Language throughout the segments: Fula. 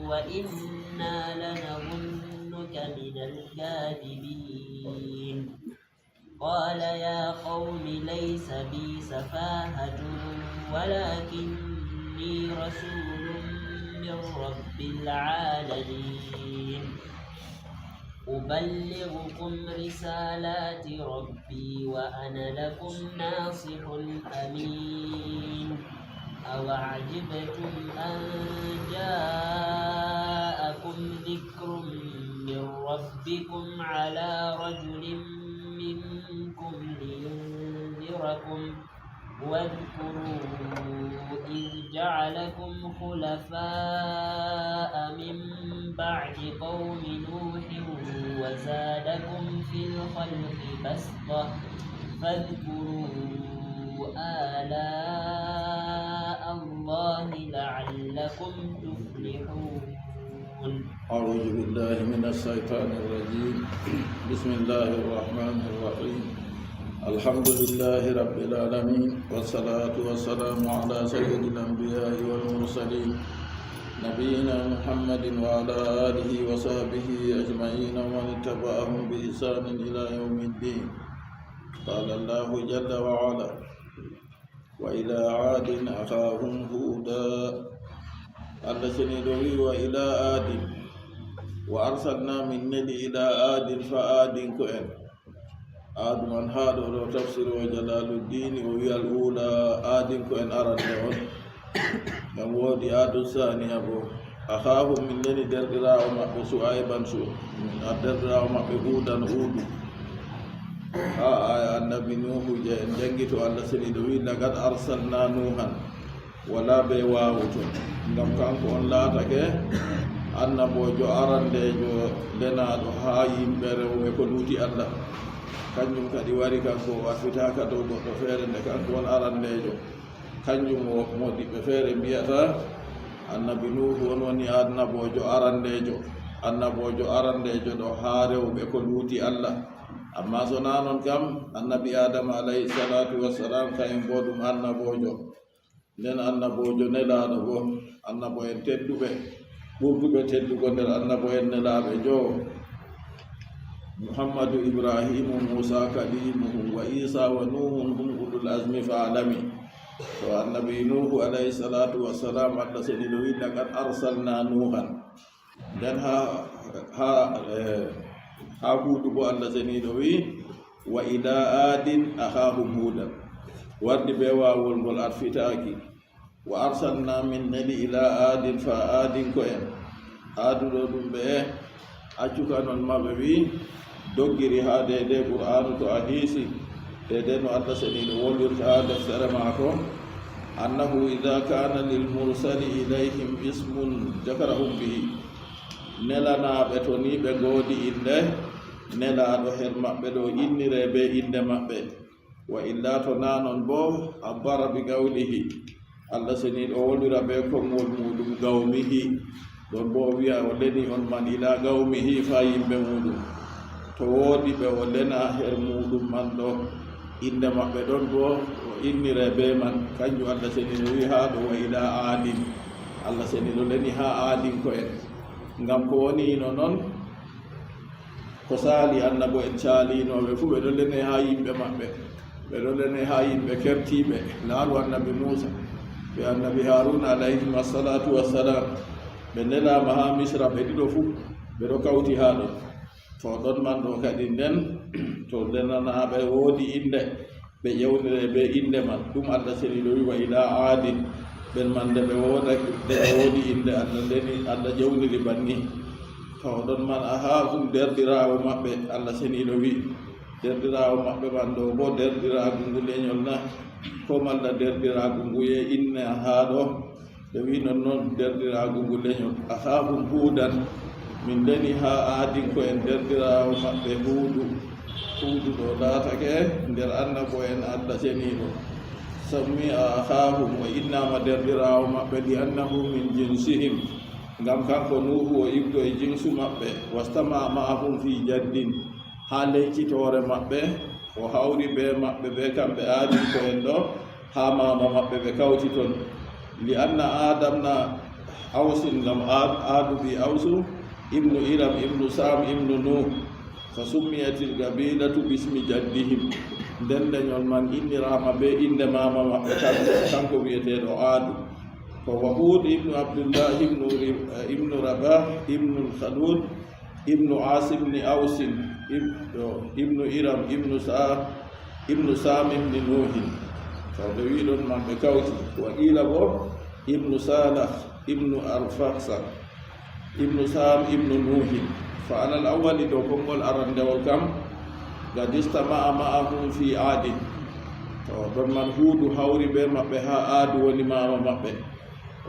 وإنا لنظنك من الكاذبين قال يا قوم ليس بي سفاهة ولكني رسول من رب العالمين أبلغكم رسالات ربي وأنا لكم ناصح أمين أوعجبتم أن جاءكم ذكر من ربكم على رجل منكم لينذركم واذكروا إذ جعلكم خلفاء من بعد قوم نوح وزادكم في الخلق بسطة فاذكروا آلاء الله لعلكم تفلحون. أعوذ بالله من الشيطان الرجيم. بسم الله الرحمن الرحيم. الحمد لله رب العالمين والصلاة والسلام على سيد الأنبياء والمرسلين نبينا محمد وعلى آله وصحبه أجمعين ومن اتبعهم بإحسان إلى يوم الدين. قال الله جل وعلا وإلى عاد أخاهم هودا الذين وإلى عاد وأرسلنا من نبي إلى عاد فعاد كؤن عاد من هذا لو تفسير وجلال الدين وهي الأولى عاد كؤن أرد من ودي عاد الثاني أبو أخاهم من نبي درجة وما بسوء سوء درجة وما بهودا هود النبي نوح جنجت على سيدوي لقد أرسلنا نوحا ولا بواوتون ngam kanko on laatake annabojo arandejo lenaɗo ha yimɓe rewɓe ko duuti Allah kanjum kadi wari kanko waffitaka dow goɗɗo feere nde kanko on arandejo kanjum moɗiɓe feere mbiyata annabi nuhu on woni annabojo arandejo ɗo ha rewɓe ko duuti Allah amma so na noon kam annabi adama alayhi salatu wassalam kayen bo ɗum annabojo nden annabojo nelaɗo bo annabo en tedduɓe ɓurduɓe teddugo nder annabo en nelaɓe jo muhammadu ibrahimu musa kalimuhu wa isa wa nuhun hum ulul azmi fa alami so annabi nuhu alayhi salatu wassalam allah seni ɗo wi laqad arsalna nuhan nden ha huudu bo allah seni ɗo wi wa ila adin akhahum hudan wardi be wawol ngol arfitaki wa arsalna min nabi ila adin fa adin ko en aduɗo ɗum ɓe accuka noon maɓe wi doggiri ha dede qur'anu to a hiisi dede no allah seni ɗo wolwirta ha deftere maako annahu ida kana lil mursali ilayhim ismun jakarahum bihi nelanaɓe to ni ɓe goodi inde nelaɗo her maɓɓe ɗo innire be inde maɓɓe wa illa to nanon bo abbara bi gawlihi allah seni ɗo wolwira be konngol muɗum gawmihi ɗon bo wiya o leni on man ila gawmihi fa yimɓe muɗum to woodi ɓe o lena her muɗum man ɗo inde maɓɓe ɗon bo o innire be man kanjum allah seni no wi ha ɗo wa ila adin allah seni ɗo leni ha adin ko en ngam ko woni no noon ko saali annabo en caalinoɓe fuu ɓe ɗo lene ha yimɓe maɓɓe ɓe ɗo lene ha yimɓe kertiɓe laaru annabi moussa ɓe annabi haruna alayhim assalatu wassalam ɓe nelama ha misra ɓe ɗiɗo fuu ɓe ɗo kawti ha ɗon to ɗon man ɗo kadi nden to lenanaɓe woodi inde ɓe ƴewnire be inde man ɗum allah seni ɗo wi wa ila adin ɓen man nde ɓe woodi inde allah leni allah ƴewniri banni to ɗon man aha ɗum derdirawo maɓɓe allah seni ɗo wi derdirawo maɓɓe man ɗo bo derdiragu ngu leñol na ko malla derdiragu ngu ye inne ha ɗo ɓe wi non noon derdiragu ngu leñol akhahum hudan min leni ha aadin ko en derdirawo maɓɓe huudu ɗo laatake nder annabo en allah seniɗo sammi akhahum o innama derdirawo maɓɓe li annahu min jinsihim ngam kanko nuhu o ibdo e jinsu maɓɓe wastama ma'ahum fi jaddin ha leccitore maɓɓe o hawri be maɓɓe be kamɓe aadin ko en ɗo ha mama maɓɓe ɓe kawti ton li anna adamna awsin ngam aadu bi awsu ibnu iram ibnu sam ibnu nuh fa summiyatil gabilatu bismi jaddihim nden dañol man innirama be inde mama maɓɓe kanko wiyeteɗo aadu ko wahud ibnu abdullah ibnu rabah ibnu khalud ibnu asimni awsin ibnu iram ibnu sam ibni nuhin tawɓe wiɗon man ɓe kawti wa qila bo ibnu salah ibnu arfaksa ibnu sam ibnu nuhin fa alal awwali ɗo konngol arandewol kam gad istama'a ma'ahum fi aadin to ɗon man huudu hawri ɓe maɓɓe ha aadu woni mama maɓɓe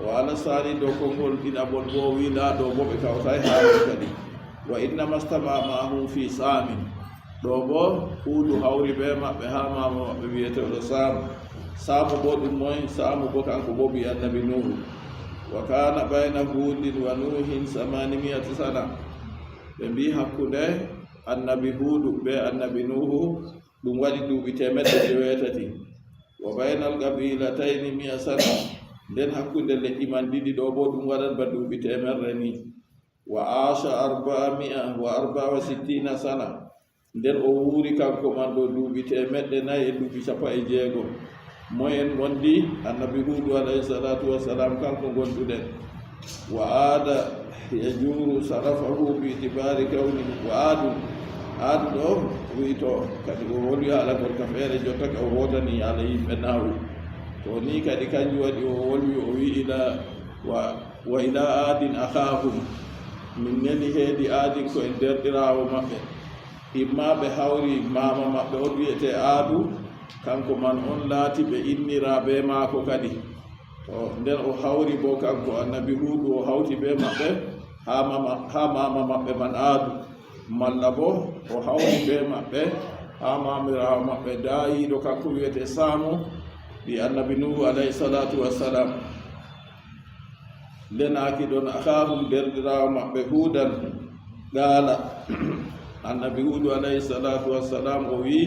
o ala sani ɗo konngol ɗiɗaɓol bo wiila ɗo bo ɓe kawtay haali kadi wa innama stama'a ma'ahum fi samin ɗo bo huudu hawri ɓe maɓɓe ha mama maɓɓe wiyeteɗo samu bo ɗum moy samu bo kanko bo ɓi annabi nuhu wa kana bayna hudin wa nuhin 800 sana ɓe mbi hakkunde annabi huudu ɓe annabi nuhu ɗum waɗi duuɓi 180 wa baynal qabilatayni 100 sana nden hakkunde leƴƴi man ɗiɗi ɗo bo ɗum waɗat ba duuɓi 100 ni wa asha 460 sana nden o wuuri kanko man ɗo duuɓi 400 e duuɓi 60 moyen wondi annabi huudu alayhi salatu wassalam kanko gonduɗen wa aada yajuru sarafahu bi itibari kawnihi wa aadu ɗo wiyto kadi o woli haala gorka feere jotta ka o wodani ala yimɓe nawu to ni kadi kanjum waɗi o wolwi o wi wa ila aadin akhahum min neni heedi aadin ko en derɗirawo maɓɓe imma ɓe hawri mama maɓɓe on wiyete aadu kanko man on laati ɓe innira be maako kadi to nden o hawri bo kanko annabi huudu o hawti be maɓɓe ha mama maɓɓe man aadu malla bo o hawri be maɓɓe ha mamirawo maɓɓe daayiɗo kanko wiyete samu ɗi annabi nuhu alayhi salatu wassalam ndenaaki ɗon akhahum derɗirawo maɓɓe huudan gaala annabi huudu alayhi salatu wassalam o wi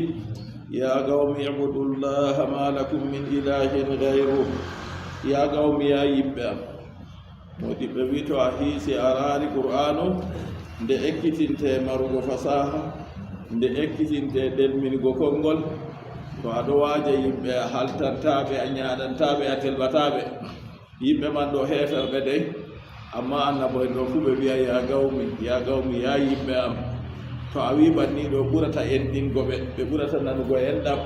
ya qawmi ibudullaha ma lakum min ilahin gayru ya qawmi ya yimɓe am modi ɓe wi to a hiisi a raari qur'anu nde ekkitinte marugo fasaha nde ekkitinte ɗelmingo konngol to aɗo waaja yimɓe a haltantaɓe a ñaaɗantaɓe a telbataɓe yimɓe man ɗo heeferɓe dey amma annabo en ɗo fuu ɓe wiya ya qawmi ya yimɓe am to a wi banni ɗo ɓurata enɗingo ɓe ɓurata nanugo enɗam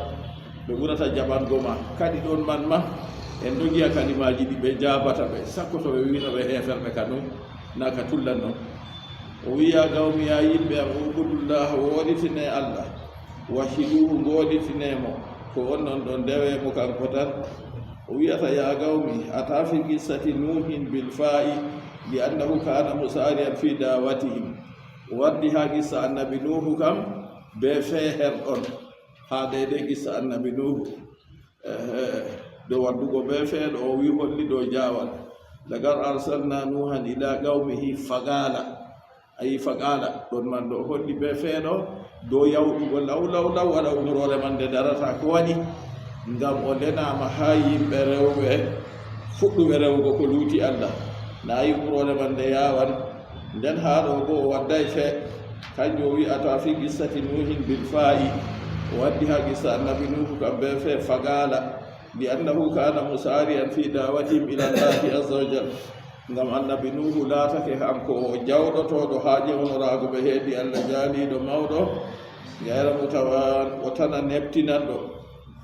ɓe ɓurata jaɓango ma kadi ɗon man ma en dogiya kalimaji ɗi ɓe jabata ɓe sakko to ɓe wino ɓe heferɓe ka ɗum na ka tullan noon o wiya gawmi ya yimɓe am ubudullah woɗitine allah wahiduhu goɗitinemo ko on noon ɗo ndewemo kanko tan o wiyata ya gawmi ata fi qissati nuhin bil fa'i li annahu kana musariyan fi dawatihim waddi ha qissa annabi nuhu kam be feher ɗon ha deyde qissa annabi nuhu do waddugo be feeɗo o wi holli ɗo jawal lagar arsalna nuhan ila qawmihi fagala ayi fagala ɗon man ɗo holli be feeɗo do yawɗugo law waɗa umrore man nde darata ko waɗi ngam o ndenama ha yimɓe rewɓe fuɗɗuɓe rewgo ko luuti allah nayi umrore man nde yawan nden ha ɗo bo o wadday fe kanjum o wi'ata fi qissati nuhin bil fa'i o waddi ha qissa annabi nuhu kam be fe fagala li annahu kana musariyan fi dawatihim ila llahi azza wa jal ngam annabi nuhu laatake hanko o jawɗotoɗo ha ƴewnorago ɓe heedi allah jaaliɗo mawɗo gayra mutawan o tana neptinanɗo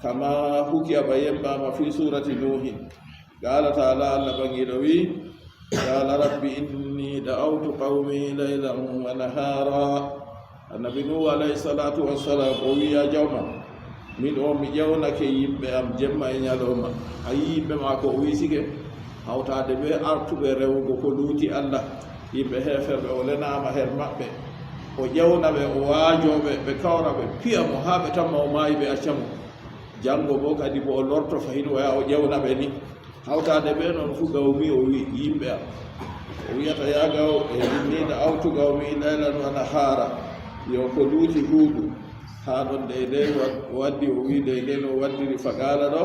kama huki aba yembama fi surati nuhin qala taala allah ɓaŋiɗo wi qala rabbi inni da'awtu qawmi laylan wa nahara annabi nuhu alayhi salatu wassalam o wiya jawma min o mi ƴewnake yimɓe am jemma e ñalowma a yi yimɓe ma ko o wisike hawtade ɓe artuɓe rewugo ko luuti allah yimɓe heferɓe o lenama her maɓɓe o ƴewnaɓe o waajoɓe ɓe kawraɓe piyamo ha ɓe tamma o maayi ɓe accamo janngo bo kadi bo o lorto fayin oya o ƴewnaɓe ni hawtade ɓe noon fu gawmi o wi yimɓe am o wiyata ya gaw e innida awtu gawmi laylan wa nahara yo ko luuti huudu ha ɗon deydey waddi o wi deydey no waddiri fagala ɗo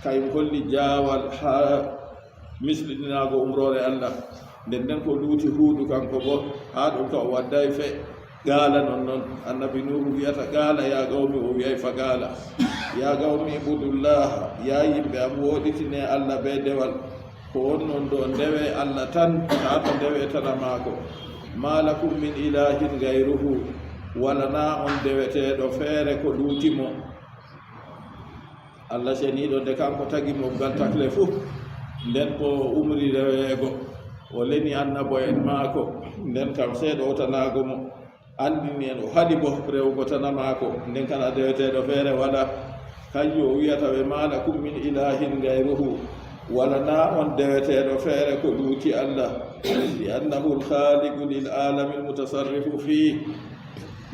kayum holli jawal ha misliɗinago umrore allah nden ko luuti huudu kanko bo haa ɗum ka o wadday fe gaala non annabi nuhu wiyata gaala ya gawmi o wiyay fa gaala ya gawmi ibudullaha ya yimɓe am woɗitine allah be dewal ko wonnon ɗo ndewe allah tan tata ndewe tana maako ma lakum min ilahin gayruhu wala na on deweteɗo feere ko luutimo allah seniɗo nde kanko tagi mo ngal takle fuu nden ko umri reweego o leni annabo en maako nden kam seeɗo o tanago mo andini en o haɗi bo rewgo tana maako nden kana deweteɗo feere waɗa kanjum o wiyata ɓe ma lakum min ilahin gayruhu wala na on deweteɗo feere ko luuti allah li annahu lhaliqu lil alami lmutasarrifu fih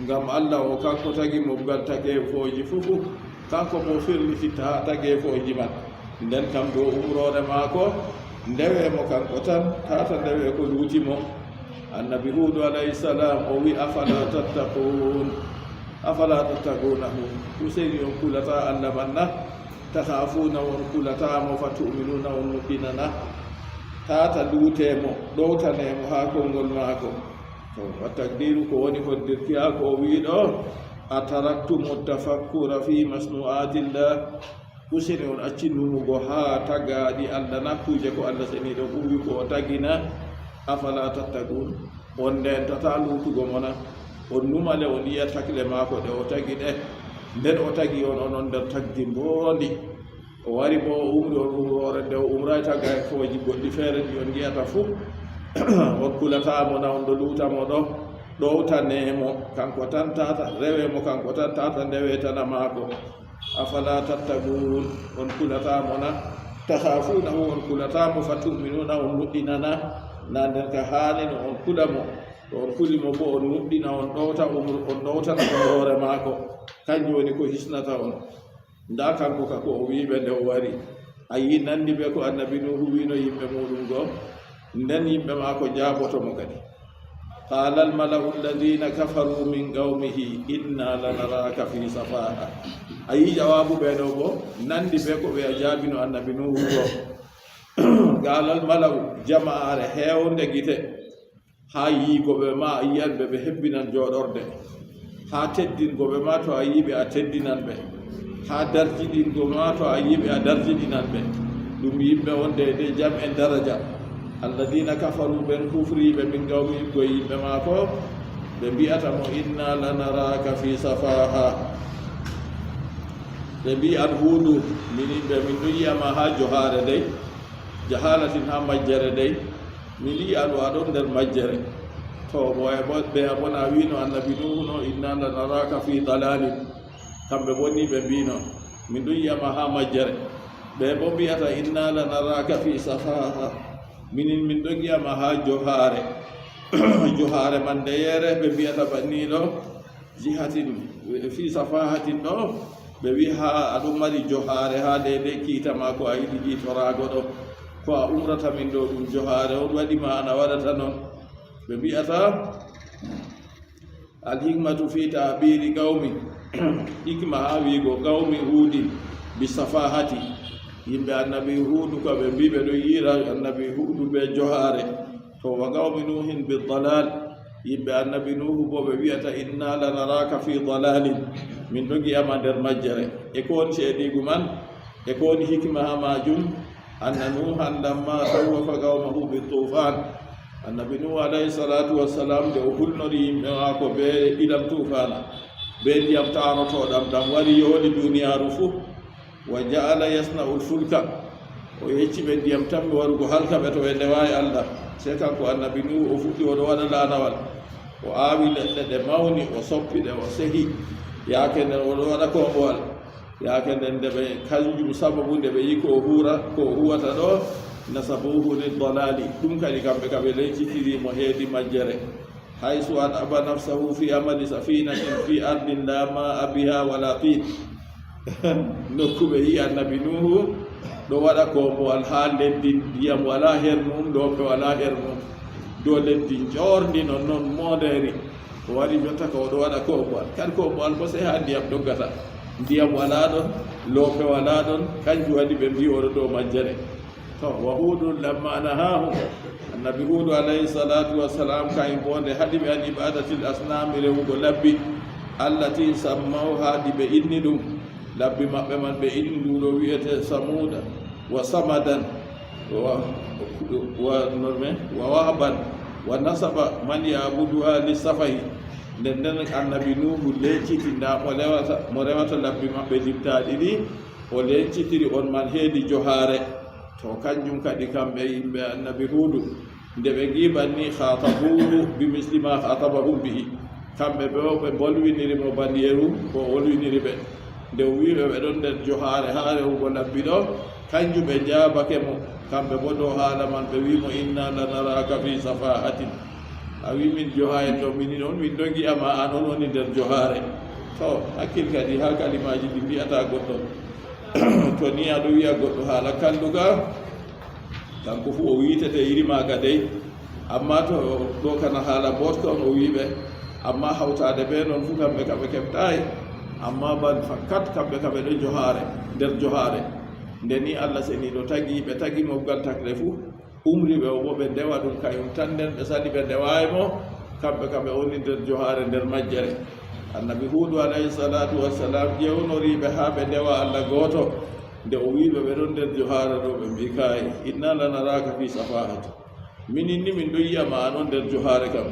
ngam allah o kanko tagi mo ngal tageefoji fufu kanko mo firlititta ha tageefoji man nden kam do umrore maako ndewe mo kanko tan tata ndewe ko luuti mo annabi huudu alayhi salam o wi afala tattaqunahu useyni on kulata allah manna takhafuna on kulatamo fa tuminuna on nuɗɗinana tata luutemo ɗowtanemo ha konngol maako to wa takdiru ko woni hoddirki ha ko wiiɗo ataraktumu tafakkura fi masnu'atillah useni on acci numugo ha tagaɗi allah nakkuje ko allah seniɗo ɓuwi ko o tagina afala tattagun on ndentata luutugo mona on numale on yiya takle maako ɗe o tagi ɗe nden o tagi on onon nder tagdi mboondi o wari bo o umri on umrore nde o umray taga foji goɗɗi feere ɗi on jiyata fuu on kulatamo na on ɗo luutamo ɗo ɗowtanemo kanko tan tata rewemo kanko tan tata ndewetana maako afala tattagun on kulatamo na tahafunahu on kulatamo fa tuminuna on nuɗɗinana na nden ka haalino on kulamo to on kulimo bo on nuɗɗina on ɗowta on ɗowtana umrore maako kanjum woni ko hisnata on nda kanko ka ko o wiɓe nde o wari a yi nandi ɓe ko annabi nuhu wino yimɓe muɗum goo nden yimɓe maako jaabotomo kadi qala almalau alladina kafaru min qawmihi inna lanaraka fi safaha a yi jawabu ɓe ɗo bo nandi ɓe ko ɓe a jaabino annabi nuhu goo qala almalau jama'are heewnde gite ha yiigoɓe ma a yiyanɓe ɓe hebbinan jooɗorde ha teddingoɓe ma to a yiɓe a teddinan ɓe ha darjiɗingo ma to a yiɓe a darjiɗinan ɓe ɗum yimɓe wonde de jam e daraja alladina kafaru ɓen kufriɓe min gawmi koye yimɓe ma ko ɓe mbiyata mo inna lanaraka fi safaha ɓe mbi an huudu min yimɓe min ɗo yiyama ha johare dey jahalatin ha majjere dey min yi aɗo aɗon nder majjere to ɓe a bona wino annabi nuhu no inna lanaraka fi dalalin kamɓe bonni ɓe mbino min ɗum yiyama ha majjere ɓe bo mbiyata inna lanaraka fi safaha minin min ɗon yiyama ha johare johare man ndeyere ɓe mbiyata banniɗo jihatin fi safahatin ɗo ɓe wi ha aɗum mari johare ha dede kiitama ko a yiɗi jiitorago ɗo ko a umrata min ɗo ɗum johare on waɗima ana waɗata noon ɓe mbiyata alhikmatu fi tabiri qawmi hikma ha wiigo qawmi huudin bi safahati yimɓe annabi huudu ko ɓe mbi ɓe ɗo yiira annabi huudu ɓe johare to wa qawmi nuhin bi dalal yimɓe annabi nuhu bo ɓe wiyata inna lanaraka fi dalalin min ɗo giyama nder majjere e ko woni seeɗigu man e ko woni hikma ha majum anna nuhan lamma sawwafa qawmahu bi tufan annabi nuhu alayhi salatu wassalam nde o hulnori yimɓe maako be ɗiɗam tufana be ndiyam tarotoɗam ɗam wari yooɗi duniyaru fuu wa jaala yasna'u lfulka o yecci ɓe ndiyam tan ɓe warugo halka ɓe to ɓe ndewawi allah se kanko annabi nuhu o fuɗɗi oɗo waɗa lanawal o aawi leɗɗe ɗe mawni o soppiɗe o sehi yaake nden oɗo waɗa kombowal yaake nden nde ɓe kanjum sababu nde ɓe yi ko huwata ɗo nasabuhu lidalali ɗum kadi kamɓe kaɓe lencittirimo heedi majjere haysu an aba nafsahu fi amali safinatin fi ardin la ma abiha wala qit nokkuɓe yi annabi nuhu ɗo waɗa kombowal ha leddi ndiyam wala her mum ɗoɓe wala her mum dow leddi jorndi non noon moderi o wari jotta ko oɗo waɗa kombowal kadi kombowal bo sey ha ndiyam doggata ndiyam wala ɗon loope wala ɗon kanjum waɗi ɓe mbi oɗo dow majjere to wa hudun lamma nahahum annabi hudu alayhi salatu wassalam kay bonde hadi be an ibadatil asnam rewugo labbi allati sammawha di be inni dum labbi mabbe man be inni dulo wiete samuda wa samadan wa norme wa wahaban wa nasaba man yabuduha li safahi nden annabi nuhu lecciti nda mo rewata labbi mabbe dibtaɗi ɗi o leccitiri on man heedi johare to kanjum kadi kamɓe yimɓe annabi huudu nde ɓe giɓanni khatabuhu bi misli ma khatabahum bihi kamɓe ɓe o ɓe bolwiniri mo bandiyeru ko wolwiniri ɓe nde wiɓe ɓe ɗon nder johare ha rewugo labbi ɗo kanjum ɓe jabake mo kamɓe bo dow haala man ɓe wimo inna lanaraka fi safahatin a wi min joha en ɗo mini noon min ɗon gi'ama an on woni nder johare to hakkil kadi ha kalimaji ɗi mbiyata goɗɗo to ni aɗo wiya goɗɗo haala kalluga kanko fu o wiitete iri maga dey amma to ɗo kana haala botko on o wiɓe amma hawtade ɓe noon fu kamɓe kaɓe keɓtayi amma ban fakkat kamɓe kaɓe ɗo johare nder johare nde ni allah seniɗo tagi ɓe tagi mofgal takle fu umri ɓe o bo ɓe ndewa ɗum kañum tan nden ɓe sani ɓe ndewayi mo kamɓe kaɓe woni nder johare nder majjere annabi huudu alayhi salatu wassalam ƴewnoriɓe ha ɓe ndewa allah goto nde o wiɓe ɓe ɗon nder johare ɗo ɓe mbi kayi inna lanaraka fi safahati minin ni min ɗo yiyama anon nder johare kam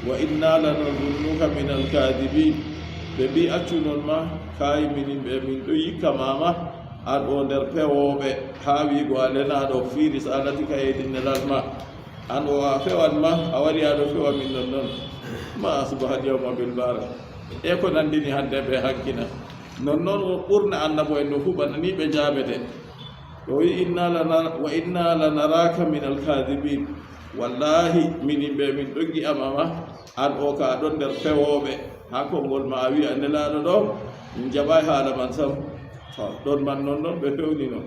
wa inna lanazunnuka min alkadibin ɓe mbi accu noon ma kayi minin ɓe min ɗo yikkamama an o nder pewoɓe ha wigo a lenaɗo fi risalati ka yedinnelal ma an o a fewan ma a wari aɗo fewa min non noon ma asbahat yawma bil bara e ko nandini hande ɓe hakkina non noon o ɓurna annabo en no huɓana ni ɓe jaabete o wi wa inna lanaraka min alkadibin wallahi minin ɓe min ɗoggi amama an o ka ɗon nder pewoɓe ha konngol ma a wi a nelaɗo ɗo min jaɓai haala man sam ɗon man noon noon ɓe fewni noon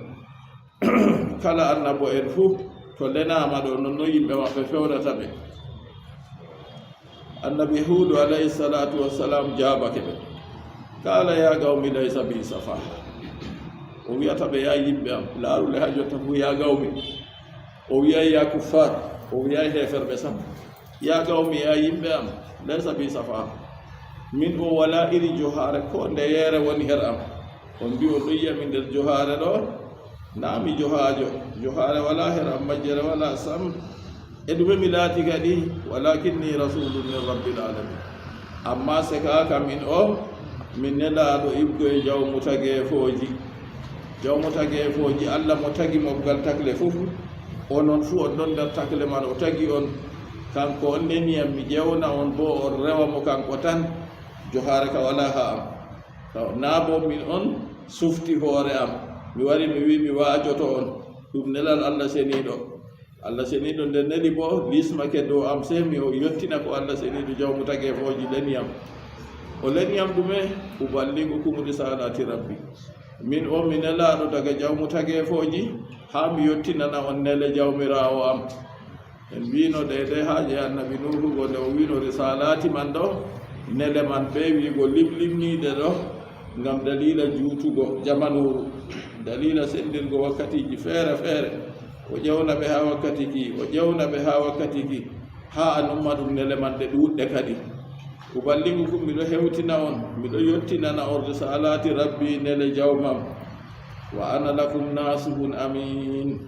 kala annabo en fuu to lenama ɗo noon no yimɓe maɓɓe fewnata ɓe annabi huudu alayhi salatu wassalam jaabake ɓe kala ya gawmi laysa bi safaha o wiyata ɓe ya yimɓe am laarule ha jotta fu ya gawmi o wiyay ya kuffar o wiyay heferɓe sam ya gawmi ya yimɓe am laysa bi safaha min o wala iri johare ko nde yeere woni her am on mbi o ɗo yiyami nder johare ɗo naami johare wala her am majjere wala sam e ɗume mi laati kadi walakinni rasulun min rabbil alamin amma sekaka min o min nelaɗo ibgoye jawmu tageefoji allah mo tagi mofgal takle fof onon fuu on ɗon nder takle man o tagi on kanko on neniyam mi ƴewna on bo on rewa mo kanko tan johare ka wala ha am taw naa bo min on sufti hoore am mi wari mi wi mi waajoto on ɗum nelal allah seniiɗo nde neli bo lismake dow am se mi yettina ko allah seniiɗo jawmu tageefoji leniyam o leniyam ɗume uballigukum risalati rabbi min o mi nelaaɗo daga jawmu tageefoji haa mi yettinana on nele jawmiraawo am en mbino ɗeɗe haaje annabi nuhu go nde o wino risalati man ɗo nele man ɓe wiigo limlimniide ɗo ngam dalila juutugo jamanuru dalila sendirgo wakkatiji feere feere o ƴewna ɓe ha wakkati ki ha a numma ɗum nele man ɗe ɗuuɗɗe kadi uballigukum miɗo hewtina on miɗo yettinana on risalati rabbi nele jawmam wa ana lakum nasihun amin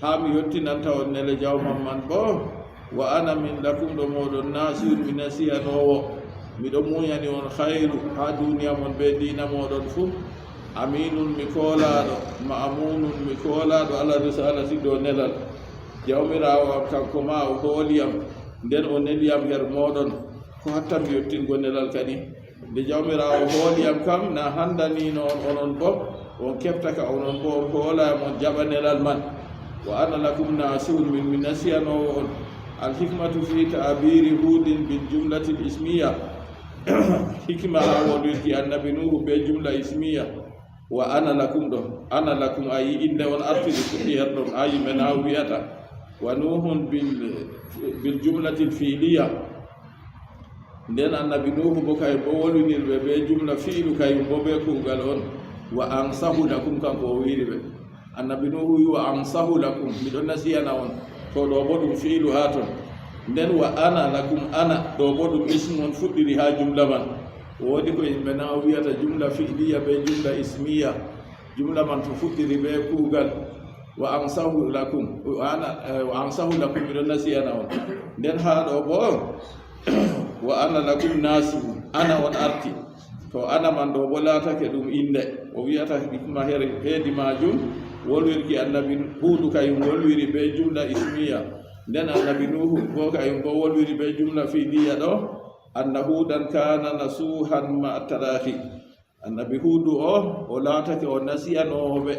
ha mi yettinanta on nele jawmam man bo wa ana min lakum ɗo moɗon nasihun mi nasiyanowo miɗo muñani on hayru ha duniya mon be dina moɗon fuu aminun mi koolaɗo ma'amunun mi koolaɗo ala risalati ɗo nelal jawmirawo am kanko ma o hooliyam nden o neliyam her moɗon ko hattan mi yettingo nelal kadi nde jawmirawo hooliyam kam na handanino on onon bo on keɓtaka onon bo on hoolayam on jaɓa nelal man wa ana lakum nasihun min mi nasiyanowo on alhikmatu fi ta'biri hudin bil jumlati l ismiya hikma ha wonirki annabi nuhu be jumla ismiya wa ana lakum ɗo ana lakum ayi inde on artiri fuɗɗi her ɗon ayi men ha wiyata wa nuhun bil jumlati l fiiliya nden annabi nuhu bo kay bo wolwinirɓe be jumla fiilu kayum bo be kuugal on wa ansahu lakum kanko o wiiri ɓe annabi nuhu wi wa ansahu lakum miɗon nasiyana on to ɗo bo ɗum fiilu ha ton nden wa ana lakum ana ɗo bo ɗum ismu on fuɗɗiri ha jumla man woodi ko yimɓe na wiyata jumla fi'liya be jumla ismiya jumla man to fuɗɗiri be kuugal wa ansahu lakum miɗon nasiyana on nden ha ɗo bo wa ana lakum nasihu ana on arti to ana man ɗo bo laatake ɗum inde o wiyata hikma heedi majum wolwirki annabi huudu kayum wolwiri be jumla ismiya nden annabi nuhu bo kayum bo wolwiri be jumla fiiliya ɗo anna huudan kana nasuhan ma tarahi annabi huudu o laatake o nasiyanoɓe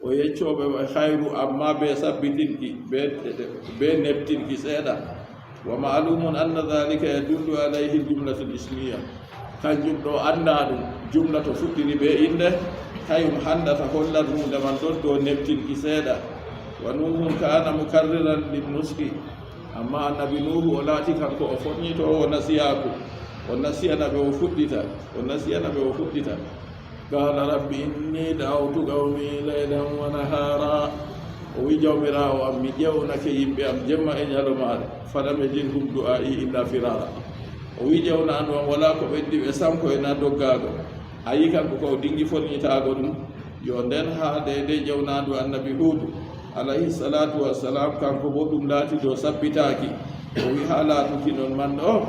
o yeccoɓe hayru amma be sabbitinki be neptinki seeɗa wa ma'lumun anna dhalika yadullu alayhi jumlatu ismiya kanjum ɗo anda ɗum jumla to fuɗɗiri be inde kayum handata hollat hunde man ɗon ɗo neptinki seeɗa wa nuhun kana mukarriran linnuski amma annabi nuhu o laati kanko o foññito o nasiyaku o nasiyanaɓe o fuɗɗita qala rabbi inni da'awtu qawmi laylan wa nahara o wi jawmirawo am mi ƴewnake yimɓe am jemma e ñalomaare falam yajidhum du'a'i illa firara o wi ƴewnandu am wala ko ɓeddi ɓe sanko e na doggaago a yi kanko ko dingi foññitaago ɗum yo nden haa deydey ƴewnandu annabi huudu alayhi salatu wassalam kanko bo ɗum laati dow sabbitaaki o wi haa laatuki non man ɗo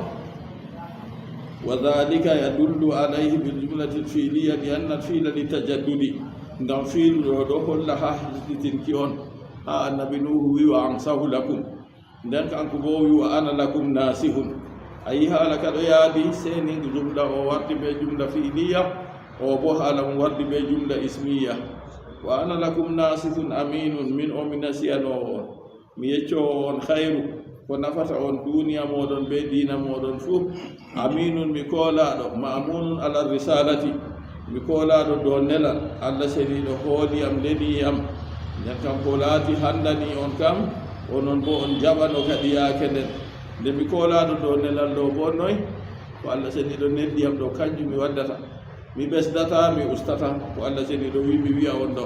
wa dhalika yadullu alayhi biljumlati lfiiliya li anna lfiila litajaddudi ngam fiilu ɗo ɗo holla haa hisitinki on haa annabi nuhu wi wa ansahu lakum nden kanko bo wi wa ana lakum nasihun a yi haala ka ɗo yaadi seni jumla o wardi be jumla fiiliya o bo haala mo wardi be jumla ismiya wa ana lakum nasihun aminun min o mi nasiyanowo on mi yeccowo on hayru ko nafata on duniya moɗon be diina moɗon fuu aminun mi koolaɗo mamunun ala risalati mi koolaɗo dow nelal allah seniɗo hooli am leni am nden kam ko laati handani on kam onon bo on jaɓano kadi yaake nden nde mi koolaɗo dow nelal ɗo bo noy ko allah seniɗo neddi am ɗo kanjum mi waddata mi ɓesdata mi ustata ko allah seniɗo wi mi wiya on ɗo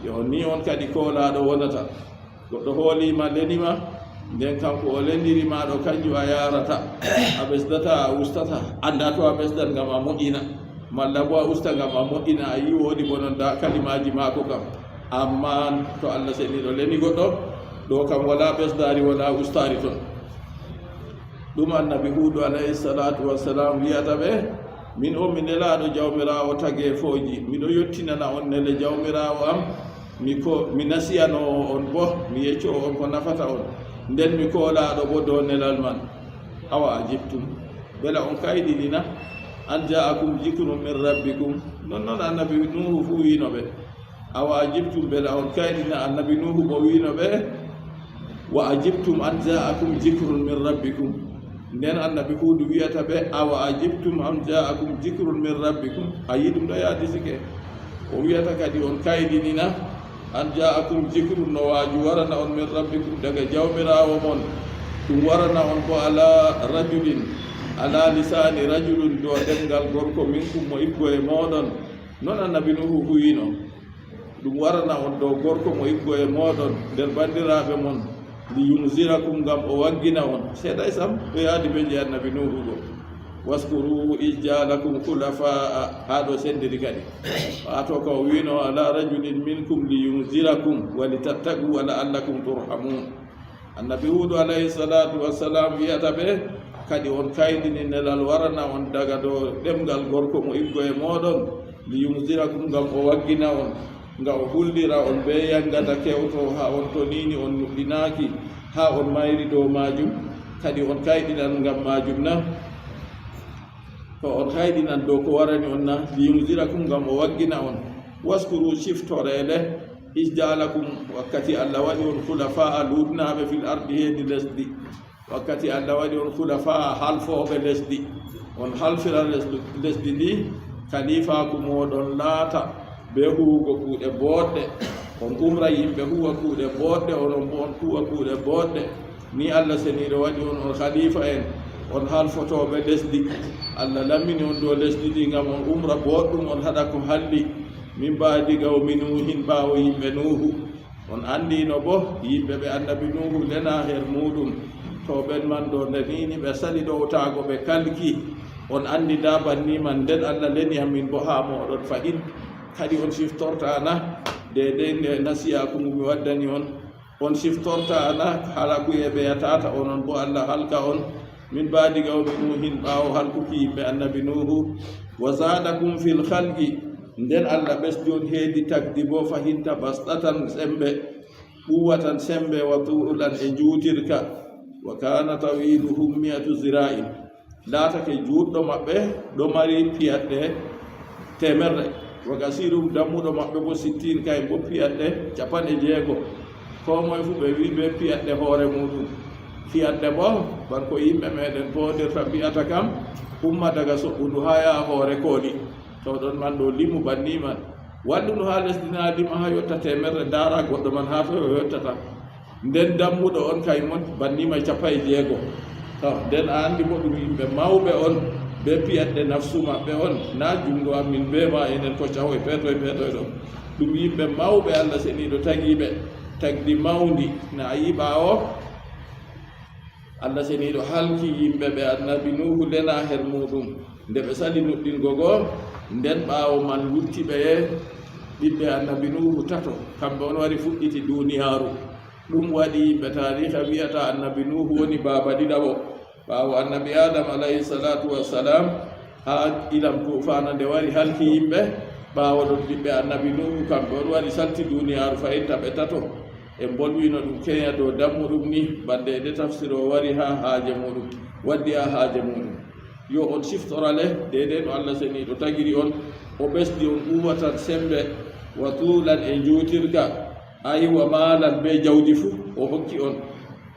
yo ni on kadi koolaɗo wonata goɗɗo hoolima lenima nden kanko o lendirima ɗo kanjum a yarata a ɓesdata a ustata anda to a ɓesdat ngam a moƴƴina malla bo a usta ngam a moƴƴina a yi woodi bonon da kalimaji maako kam amma to allah seniɗo leni goɗɗo ɗo kam wala ɓesdari wala ustari ton ɗum annabi huudu alayhi salatu wassalam wiyata ɓe min o mi nelaɗo jawmirawo tage fooji miɗo yettinana on nele jawmirawo am mi nasiyanowo on bo mi yecco on ko nafata on nden mi koolaɗo bo dow nelal man awa ajibtum bela on kayɗinina an ja'akum jikrun min rabbikum non annabi nuhu fu wino ɓe awa ajibtum bela on kayɗina annabi nuhu bo wino ɓe wa ajibtum an ja'akum jikrun min rabbikum nden annabi huudu wiyata ɓe awa ajibtum an ja'akum jikrun min rabbikum a yi ɗum ɗo yaadi sike o wiyata kadi on kayɗinina an ja'akum jikrun no waaju warana on min rabbikum daga jawmirawo mon ɗum warana on bo ala rajulin ala lisani rajulun do ɗemgal gorko minkum mo iggo e moɗon non annabi nuhu huyino ɗum warana on dow gorko mo iggo e moɗon nder bandiraɓe mon li yunzirakum ngam o waggina on seeɗa sam ɗo yaadi ɓe je annabi nuhu go waskuru ijalakum khulafa'a ha ɗo sendiri kadi wato ko wino ala rajulin minkum li yunzirakum wa litattaqu wa la'allakum turhamun annabi huudu alayhi salatu wassalam wiyata ɓe kadi on kaydini nelal warana on daga ɗo ɗemgal gorko mo iggo e moɗon li yunzirakum ngam o waggina on ngam o hullira on be yangata kewto ha on to nini on nuɗɗinaki ha on mayri dow majum kadi on kayɗinan ngam majum na ko on haydinan dow ko warani on na liyunzirakum ngam o waggina on waskuru ciftorele isjalakum wakkati allah waɗi on khulafa'a luutnaɓe fil ardi heedi lesdi wakkati allah waɗi on khulafa'a halfoɓe lesdi on halfira lesdi ndi khalifaku moɗon laata be huwugo kuuɗe boɗɗe on umra yimɓe huwa kuuɗe boɗɗe onon bo on huwa kuuɗe boɗɗe ni allah seniɗo waɗi on khalifa en on halfotoɓe lesdi allah lammini on dow lesdi ndi ngam on umra boɗɗum on haɗa ko halli min baadi gawmi nuhin ɓaawo yimɓe nuhu on anndino bo yimɓe ɓe annabi nuhu lena her muɗum to ɓen man ɗo nde nini ɓe sali ɗowtago ɓe kalki on anndi da banni man nden allah leni amin bo ha moɗon fayin kadi on siftortana dedei nde nasiyaku mumi waddani on siftortana hala kuyeɓe yatata onon bo allah halka on min baadi gawmi nuhin ɓaawo halkuki yimɓe annabi nuhu wa zadakum fil halqi nden allah ɓesdi on heedi tagdi bo fahinta basɗatan sembe ɓuwatan sembe wa tuulan e juutirka wa kana tawiluhum 100 zira'in laatake juutɗo maɓɓe ɗo mari piyaɗɗe temerre wa gasirum dammuɗo maɓɓe bo 60 kay bo piyaɗɗe 60 ko moye fu ɓe wi ɓe piyaɗɗe hoore muɗum fiyaɗɗe bo banko yimɓe meɗen podirta mbiyata kam umma daga soɓɓudu ha yaha hoore kooɗi to ɗon man ɗo limu banni man walluno ha lesdina lima ha yotta temerre dara goɗɗo man ha to o yottata nden dammuɗo on kay mon bannima 60 to nden a andi bo ɗum yimɓe mawɓe on be piyaɗɗe nafsu maɓɓe on na jungo amin be ma enen ko cahoy peetoy ɗo ɗum yimɓe mawɓe allah seniɗo tagiɓe tagdi mawdi na yi ɓaawo allah seniɗo halki yimɓe ɓe annabi nuhu lena her muɗum nde ɓe sali nuɗɗingo goo nden ɓaawo man lutti ɓe ɓiɓɓe annabi nuhu tato kamɓe on wari fuɗɗiti duniyaaru ɗum waɗi yimɓe tariha wiyata annabi nuhu woni baaba ɗiɗaɓo ɓaawo annabi adam alayhi salatu wassalam ha ilam tufana nde wari halki yimɓe ɓaawo ɗon ɓiɓɓe annabi nuhu kamɓe on wari salti duniyaaru fayinta ɓe tato e bolwino ɗum keña dow dammuɗum ni bande de tafsir o wari ha haaje muɗum waddi ha haaje muɗum yo on siftorale dede no allah seniɗo tagiri on o ɓesdi on uwatan sembe wa tuulan e juutirka ayi wa maalan be jawdi fuu o hokki on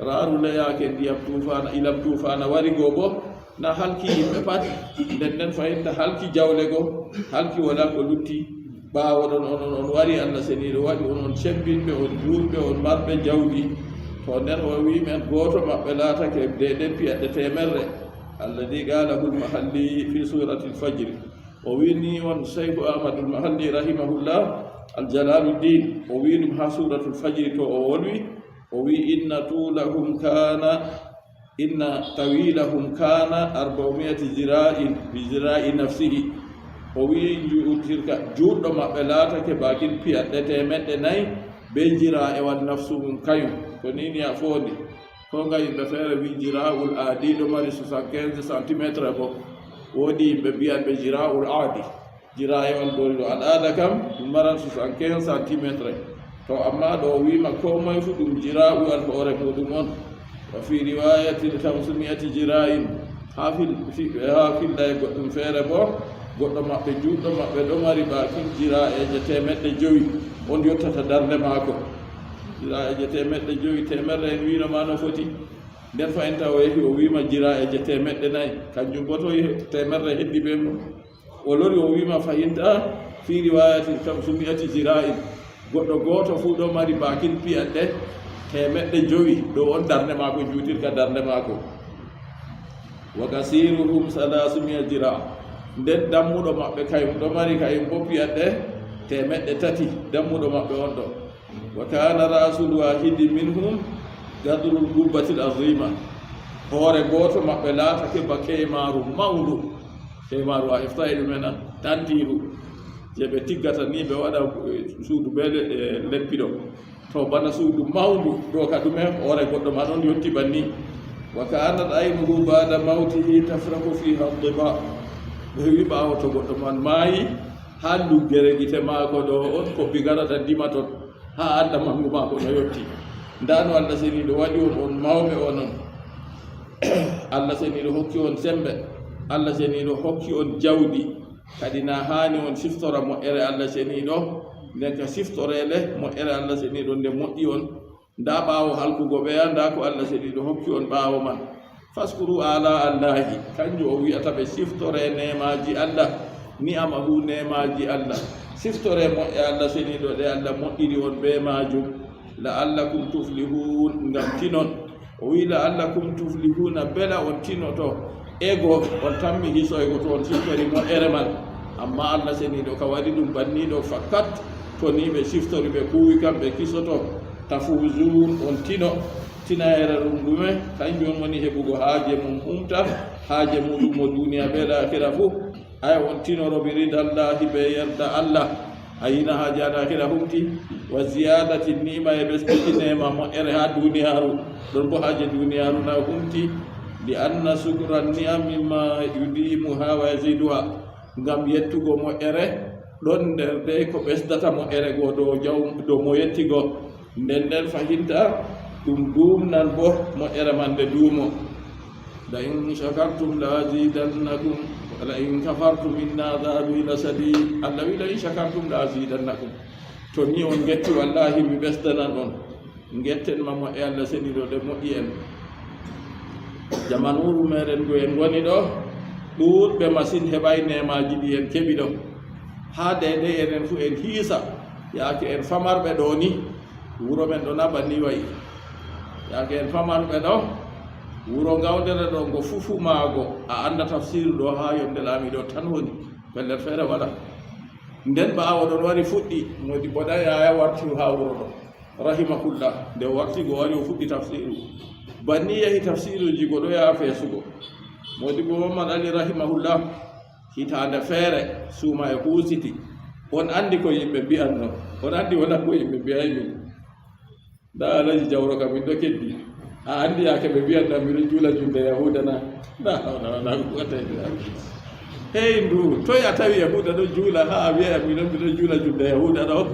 raaru leyake ndiyam tufana ilam tufana wari go bo na halki yimɓe pat nden nden fayinta halki jawle go halki wala ko lutti ɓaawo ɗon on wari allah seniɗo waɗi on cebbinɓe on juurɓe on marɓe jawdi to nden o wimen gooto maɓɓe laatake deden piyaɗɗe temerre alladi galahul mahalli fi surati lfajri o wini on cheikhu ahmadul mahalli rahimahullah aljalaluddin o wi ɗum ha suratul fajri to o wolwi o wi inna tawilahum kana 400 zira'in bi zira'i nafsihi o wi juutirka juutɗo maɓɓe laatake bakin piyaɗɗe 400 be jira e wan nafsu mum kayum ko nini a fondi ko nga yimɓe feere wi jira'ul aadi ɗo mari 75 centimétre bo woodi yimɓe mbiyanɓe jira'ul aadi jira e wan doriɗo al'aada kam ɗum maran 75 centimétre to amma ɗo wima ko moye fu ɗum jira'u al hoore muɗum on wa fi riwayatin 500 jira'in ha filda e goɗɗum feere bo goɗɗo maɓɓe juuɗɗo maɓɓe ɗo mari bakin jira eje 500 on yottata darde maako jira eje 500 temerre en wino ma no foti nden fayinta o yehi o wima jira eje 400 kanjum bo to temerre heddi ɓe mum o lori o wima fayinta fi riwayatin 500 jira'in goɗɗo gooto fuu ɗo mari bakin piyaɗɗe 500 ɗo on darde maako juutirka darde maako wa kasiruhum 300 jira' nden dammuɗo maɓɓe kayum ɗo mari kayum bo piyaɗɗe 300 dammuɗo maɓɓe on ɗo wa kana rasul wahidi minhum gadrul gubbatil azima hoore gooto maɓɓe laatake ba keymaru mawndu keymaru a heftayi ɗumena tantiru je ɓe tiggata ni ɓe waɗa suudu be leppiɗo to bana suudu mawndu ɗo ka ɗume hoore goɗɗo ma ɗon yotti banni wa kanat aynuhu bada mawtihi tafraku fiha diba ɓe wi ɓaawo to goɗɗo man maayi ha luggere gite maako ɗo on ko bigarata dima ton ha anda mangu maako no yotti ndano allah seniɗo waɗi on mawɓe onon allah seniɗo hokki on sembe allah seniɗo hokki on jawdi kadi na hani on siftora moƴƴere allah seniɗo nden ka siftorele moƴƴere allah seniɗo nde moƴƴi on nda ɓaawo halkugo ɓeya nda ko allah seniɗo hokki on ɓaawo man faskuru ala allahi kanjum o wiyata ɓe siftore nemaji allah ni'amahu nemaji allah siftore moƴƴe allah seniɗo ɗe allah moƴƴiri on ɓe majum la'allakum tuflihun ngam tinon o wi la'allakum tuflihuna bela on tinoto ego on tammi hisoygo to on siftori moƴƴere man amma Allah seniɗo ka waɗi ɗum banniɗo fakkat to ni ɓe siftori ɓe kuwi kam ɓe kisoto tafuzun on tinayera ɗum ɗume kanjum woni heɓugo haaje mum humta haaje muɗum mo duniya ɓe lakira fuu aya on tinoro bi ridallahi ɓe yerda Allah ayina haaje alakira humti wa ziyadati nima e ɓesɗiki nema moƴƴere ha duniyaru ɗon bo haaje duniyaru na humti li anna sukra ni'am mimma yudimuha wa yaziduha ngam yettugo moƴƴere ɗon nder de ko ɓesdata moƴƴere go dow mo yettigo nden fahinta ɗum ɗumnan bo moƴƴere man nde duumo la in shakartum la azidannakum wala in kafartum inna adabi la sadid Allah wi la in shakartum la azidannakum to ni on getti wallahi mi ɓesdanan on getten ma moƴƴe Allah seniɗo de moƴƴi en jamanuru meɗen go en goni ɗo ɗuɗɓe masine heɓay nemaji ɗi en keɓi ɗo ha dede enen fu en hiisa yaake en famarɓe ɗo ni wuro men ɗo naɓa ni wayi yaake en famarɓe ɗo wuro gawdere ɗo ngo fufu maago a anda tafsiru ɗo ha yonde laamiɗo tan woni pellel feere waɗa nden ɓaawo ɗon wari fuɗɗi modi boɗa yaya warti ha wuro ɗo rahimahullah nde wartigo wari o fuɗɗi tafsiru banni yahi tafsiruji goɗo yaha feesugo modi bo Mamad Ali rahimahullah hitande feere suuma e huusiti on andi ko yimɓe mbiyanno on andi wona ko yimɓe mbiyay min nda Alaji Jawro kam min ɗo keddi a andi yake ɓe mbiyanna miɗo juula julde yahuda na nda hawna quwwata illa billah hey ndu toy a tawi yahuda ɗo juula ha a wiya miɗo juula julde yahuda ɗo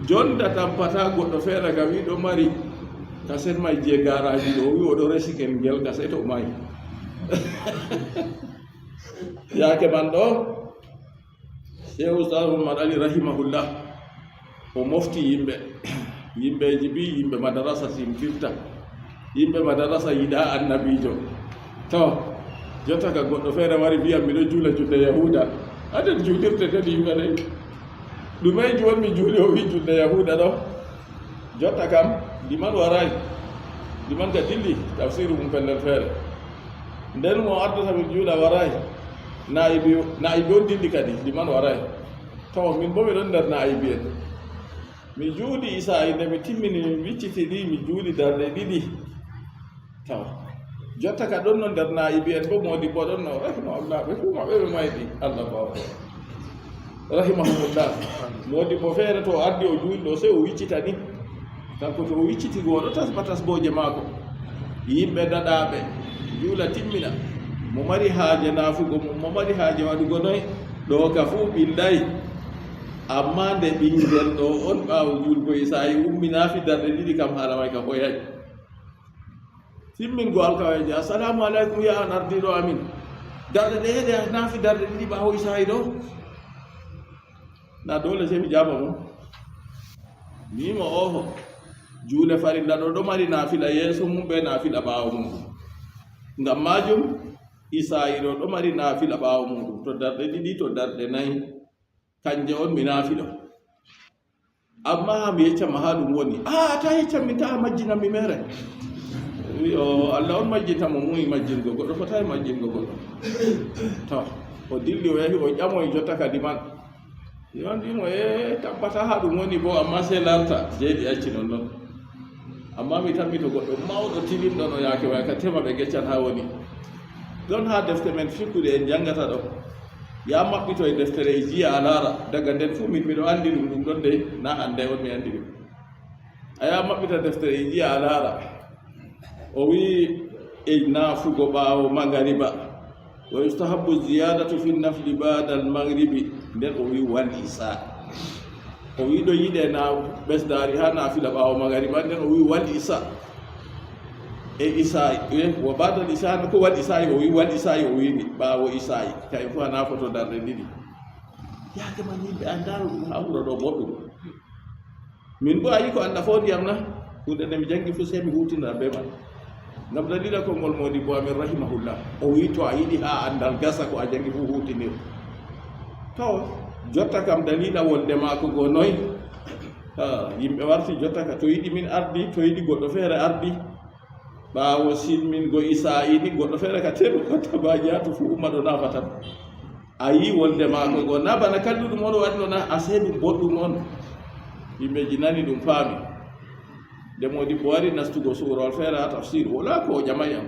jonda tampata goɗɗo feere ka wi ɗo mari kaset may je garaji ɗo wi oɗo resi ken ngel kaset o mayi yake man ɗo Cheikh Oustaz Mamad Ali rahimahullah o mofti yimɓeji mbi yimɓe madarasa simtirta yimɓe madarasa yiɗa annabijo to jotta ka goɗɗo feere wari mbiya miɗo juula julde yahuda aden juulirte ten yimɓe ɗen ɗume joni mi juuli o wi julde yahuda ɗo jotta kam liman waray liman ka dilli tafsiru mum pellel feere nden mo addata mi juula waray naibi on dilli kadi liman waray taw min bo miɗon nder naibi en mi juuli isa nde mi timmini mi wiccitini mi juuli darɗe ɗiɗi taw jotta ka ɗon no nder naibi en bo modi bo ɗon no rahimahullah ɓe fuu maɓɓe ɓe mayɗi Allah bawa rahimahullah modi bo feere to addi o juuli ɗo sey o wiccitani kanko to o wiccitigo oɗo tasba tasboje maako yimɓe daɗaɓe juula timmina mo mari haaje naafugo mum mo mari haaje waɗugo noy ɗo ka fuu ɓillayi amma nde ɓingel ɗo on ɓaawo juulgo isayi ummi naafi darɗe ɗiɗi kam haala may ka hoyay timmingo alkaweje assalamu aleykum ya an ardiɗo amin darɗe ɗe heɗe naafi darɗe ɗiɗi ɓaawo isayi ɗo na dole sey mi jaaba mum mimo oho juule farilla ɗo ɗo mari naafila yeeso mum ɓe naafila ɓaawo muɗum ngam majum isayi ɗo ɗo mari naafila ɓaawo muɗum to darɗe ɗiɗi to darɗe nayi kanje on mi naafiɗo amma mi yeccama ha ɗum woni ta yeccam min taha majjinammi mere yo Allah on majjintamo muyi majjingo goɗɗo fotayi majjingo goɗɗo to o dilli o yahi o ƴamoy jotta kadi man yon ɗimo tabbata ha ɗum woni bo amma sey larta jeeɗi acci non noon amma mi tammi to goɗɗo mawɗo tilinɗo no yaake way ka tema ɓe geccan ha woni ɗon ha defte men fikkude en janngata ɗo ya maɓɓito e deftere e jiya a laara daga nden fuu min miɗo anndi ɗum ɗon de na hannde on mi anndi ɗum a ya maɓɓita deftere e jiya a laara o wi e naafugo ɓaawo magariba wa yustahabu ziyadatu fi nafli bada al magribi nden o wi wal isa o wi ɗo yiɗe na ɓesdaari ha naafila ɓaawo magariba nden o wi wal isa e isayi wo badal isani ko wal isayi o wi wal isayi o wini ɓaawo isayi kay fof a naafoto darɗe ɗiɗi yaake man yimɓe anndano ɗum ha wuro ɗo boɗɗum min bo a yi ko annda fo ndiyam na hunde nde mi jangi fof sey mi hutinira be man ngam dalila konngol modi bo amin rahimahullah o wi to a yiɗi ha anndal gasa ko a jangi fof hutinir taw jotta kam dalila wonde maako go noy yimɓe warti jotta ka to yiɗi min ardi to yiɗi goɗɗo feere ardi ɓaawo sin min go isa ini goɗɗo feere ka teɗo tabaji ha to fuu umma ɗo naafa tan ayi wolde maako go na bana kalluɗum on waɗno na a seeɗum boɗɗum on yimɓeji nani ɗum faami nde Modibbo wari nastugo suurol feere ha tafsir wala ko o ƴamay am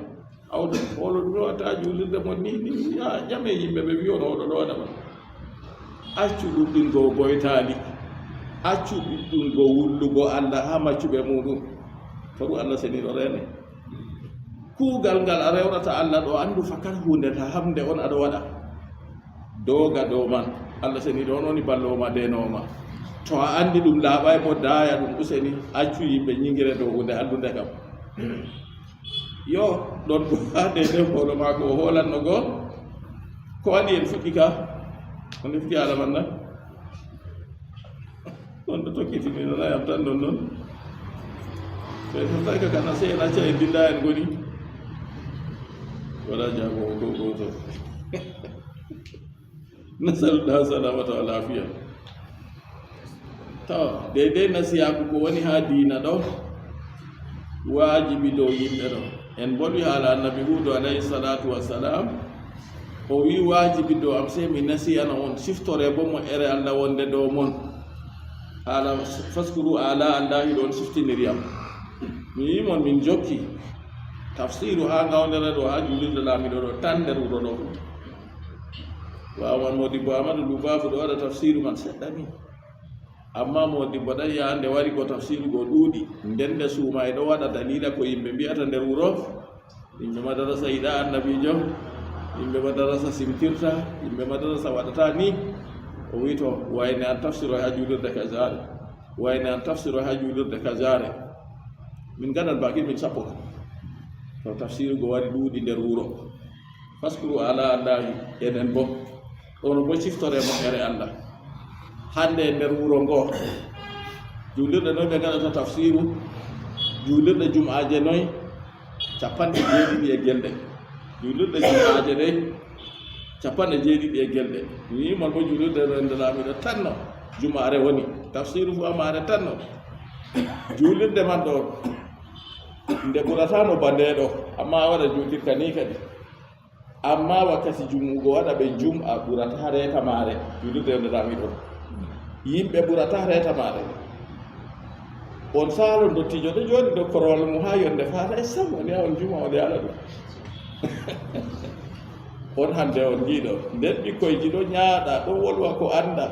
awɗo olo ɗum watta juulirde mon ni ya ƴame yimɓe ɓe wiyono oɗo ɗo waɗa man accu ɗuɗɗum go boytaali accu ɗuɗɗum go wullugo Allah ha maccuɓe muɗum faru Allah seniɗo rene kuugal ngal a rewrata Allah ɗo anndu fakat hunde ta hamde on aɗa waɗa doga dow man Allah seniɗo on woni ballowoma denowoma to a andi ɗum laaɓay mo daaya ɗum useni accu yimɓe ñingire dow hunde anndude kam yo ɗon go ha dede hoolo maako o hoolanno goo ko waɗi en fuɗɗi ka on defti ala man na on ɗo tokkitininonayam tan ɗon noon ɓe foftaka kana seen acca en dilla en goni wala jago ko goto nasalullaha salamata wa lafiya taw deydey nasiyaku ko woni ha diina ɗo waajibi dow yimɓe ɗo en bolwi haala annabi huudu alayhi salatu wassalam o wi waajibi dow am sey mi nasiyana on siftore bo mo ere Allah wonde dow mon haala faskuru ala allahi ɗon siftiniriyam mi wimon min jokki tafsiru ha ngawdere ɗo ha julirde laamiɗo ɗo tan nder wuro ɗo wawan Modibbo Amadou Lubafu ɗo waɗa tafsiru man seɗɗa ni amma Modibbo ɗan yahande wari ko tafsiru go ɗuuɗi nden nde suuma e ɗo waɗa dalila ko yimɓe mbiyata nder wuro yimɓe madarasa yiɗa annabijo yimɓe madarasa simtirta yimɓe madarasa waɗata ni o wi to wayne an tafsiro ha julirde kasare wayne an tafsiro ha julirde kasare min gaɗat baki min sappo to tafsiru go wari ɗuuɗi nder wuro faskuru ala allahi enen bo ono bo ciftore moƴƴere Allah hande nder wuro ngo julirɗe noy ɓe gaɗata tafsiru julirɗe jum'aje noy 97 e gelɗe julirɗe jum'aje ɗe 97 e gelɗe mi wimon bo julirɗe rende laamiɗo tanno jum'are woni tafsiru fu amare tanno julirde man ɗo nde ɓuratano bandeɗo amma waɗa juutirka ni kadi amma wakkati jumugo waɗa ɓe jum'a ɓurata reta mare julirde nde laamiɗo yimɓe ɓurata reta mare on saalo dottijo ɗo jooɗi dow korwal mum ha yonde faata e sam woni ha on juma on yaala ɗum on hande on jiiɗo nden ɓikkoyji ɗo ñaaɗa ɗo wolwa ko anda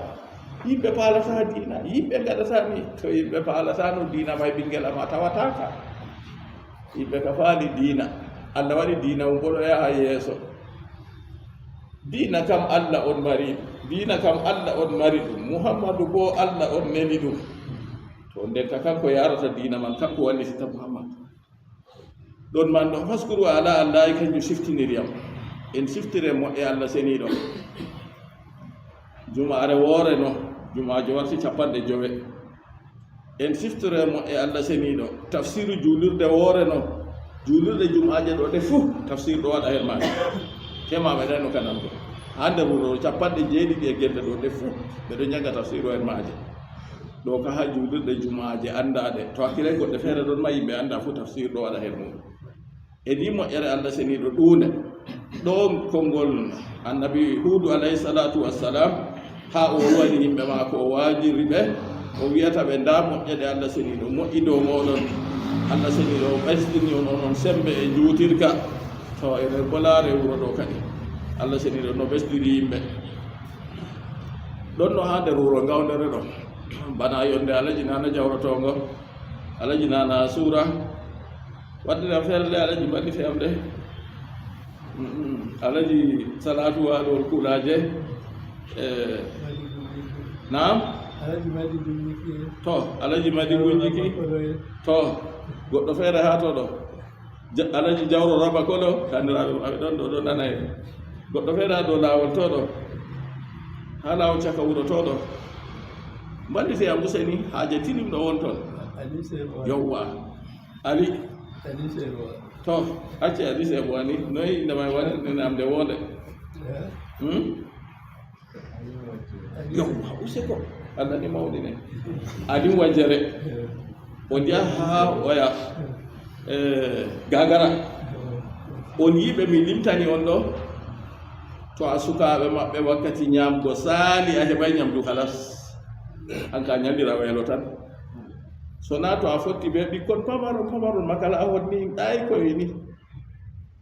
yimɓe paalata diina yimɓe gaɗata ni to yimɓe paalatano diina may ɓinguel ama tawataka yimɓe ka faali diina Allah waɗi diina mum bo ɗo yaha yeeso diina kam Allah on mari diina kam Allah on mari ɗum Muhammadu bo Allah on neli ɗum to nden ka kanko yarata diina man kanko wallitita Muhammad ɗon man ɗo faskuru ala allahi kanjum siftiniriyam en siftire moƴƴe Allah seniɗo juma'are woore no juma'ajo warti 50 en siftire moƴƴe Allah seniɗo tafsiru julirde woore no julirde jum'aje ɗo ɗe fuu tafsir ɗo waɗa hen maɗa kemaɓe ɗen no kanan ɗo hande wuro 70 e gelɗe ɗo ɗe fuu ɓeɗo jagga tafsir o hen maje ɗo ka ha julirɗe jum'aje andaɗe to hakkile goɗɗe feere ɗon ma yimɓe anda fuu tafsir ɗo waɗa hen mum e ni moƴƴere Allah seniɗo ɗuunde ɗon konngol annabi huudu alayhi salatu wassalam ha o waɗi yimɓe maako o waajiri ɓe o wiyata ɓe nda moƴƴeɗe Allah seniɗo moƴƴi dow moɗon Allah seniɗo o ɓesdini on onon sembe e juutirka to enen bolaare wuro ɗo kadi Allah seniɗo no ɓesdiri yimɓe ɗon no ha nder wuro ngawdere ɗo bana yonde alaji nana jawrotongo alaji nana suura waddinam feere de alaji mbaɗi fewam de alaji salatu waɗol kulaje naam to alaji madi gunjiki to goɗɗo feere ha to ɗo alaji jawro raba ko ɗo kandiraɓe maɓe ɗon ɗo ɗo nana en goɗɗo feere ha dow lawol to ɗo ha lawol caka wuro to ɗo mballite am useni haaje tinim ɗo won toon yowwa ali to acce ali sebo wani noyi ndemay wani namde wonde yowwa useko Allah ni mawɗine ali wajere on jiya ha oya gagara on yiɓe mi limtani on ɗo to a sukaaɓe maɓɓe wakkati ñaamgo saali a heɓay ñamdu halas an ka ñallira weelo tan so naa to a fotti ɓe ɓikkon pamaron makala a wonni ɗayi koye ni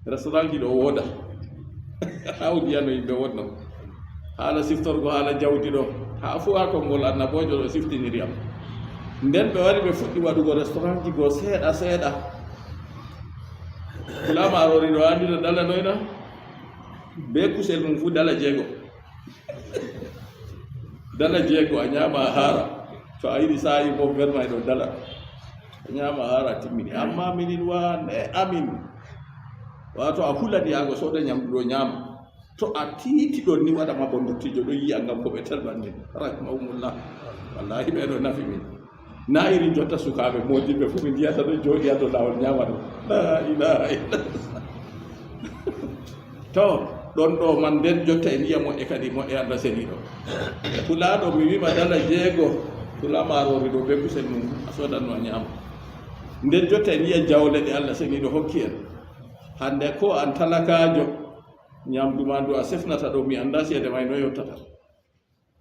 restaurant ji ɗo wooda hawdi yano yimɓe wonno haala siftorgo haala jawdi ɗo haa fu ha konngol annabojo ɗo siftiniri am nden ɓe wari ɓe fuɗɗi waɗugo restaurant ji goo seeɗa pula marori ɗo andino dala noyna be kusel mum fu dala jeego dala jeego a ñaama a haara to a yiɗi saayi mo vermay ɗo dala a ñaama a haara timmini amma minin wane amin wato a hulani yaago sooda ñamdu ɗo ñaama to a tiiti ɗon ni waɗama bo dottijo ɗo yiya ngam ko ɓe telɓan min rahimahumullah wallahi ɓeɗo nafi min na iri jotta sukaaɓe modibɓe fu min jiyata ɗo jooɗi a dow lawol ñaama ɗo la ilaha illallah to ɗon ɗo man nden jotta en yiya moƴƴe kadi moƴƴe Allah seniɗo pulaaɗo mi wima dala jeego pula marori ɗo be kusel mum a sodanno a ñaama nden jotta en yiya jawle ɗe Allah seniɗo hokki en hande ko an talakajo ñamdu ma ndu a sefnata ɗo mi anda seede may no yottata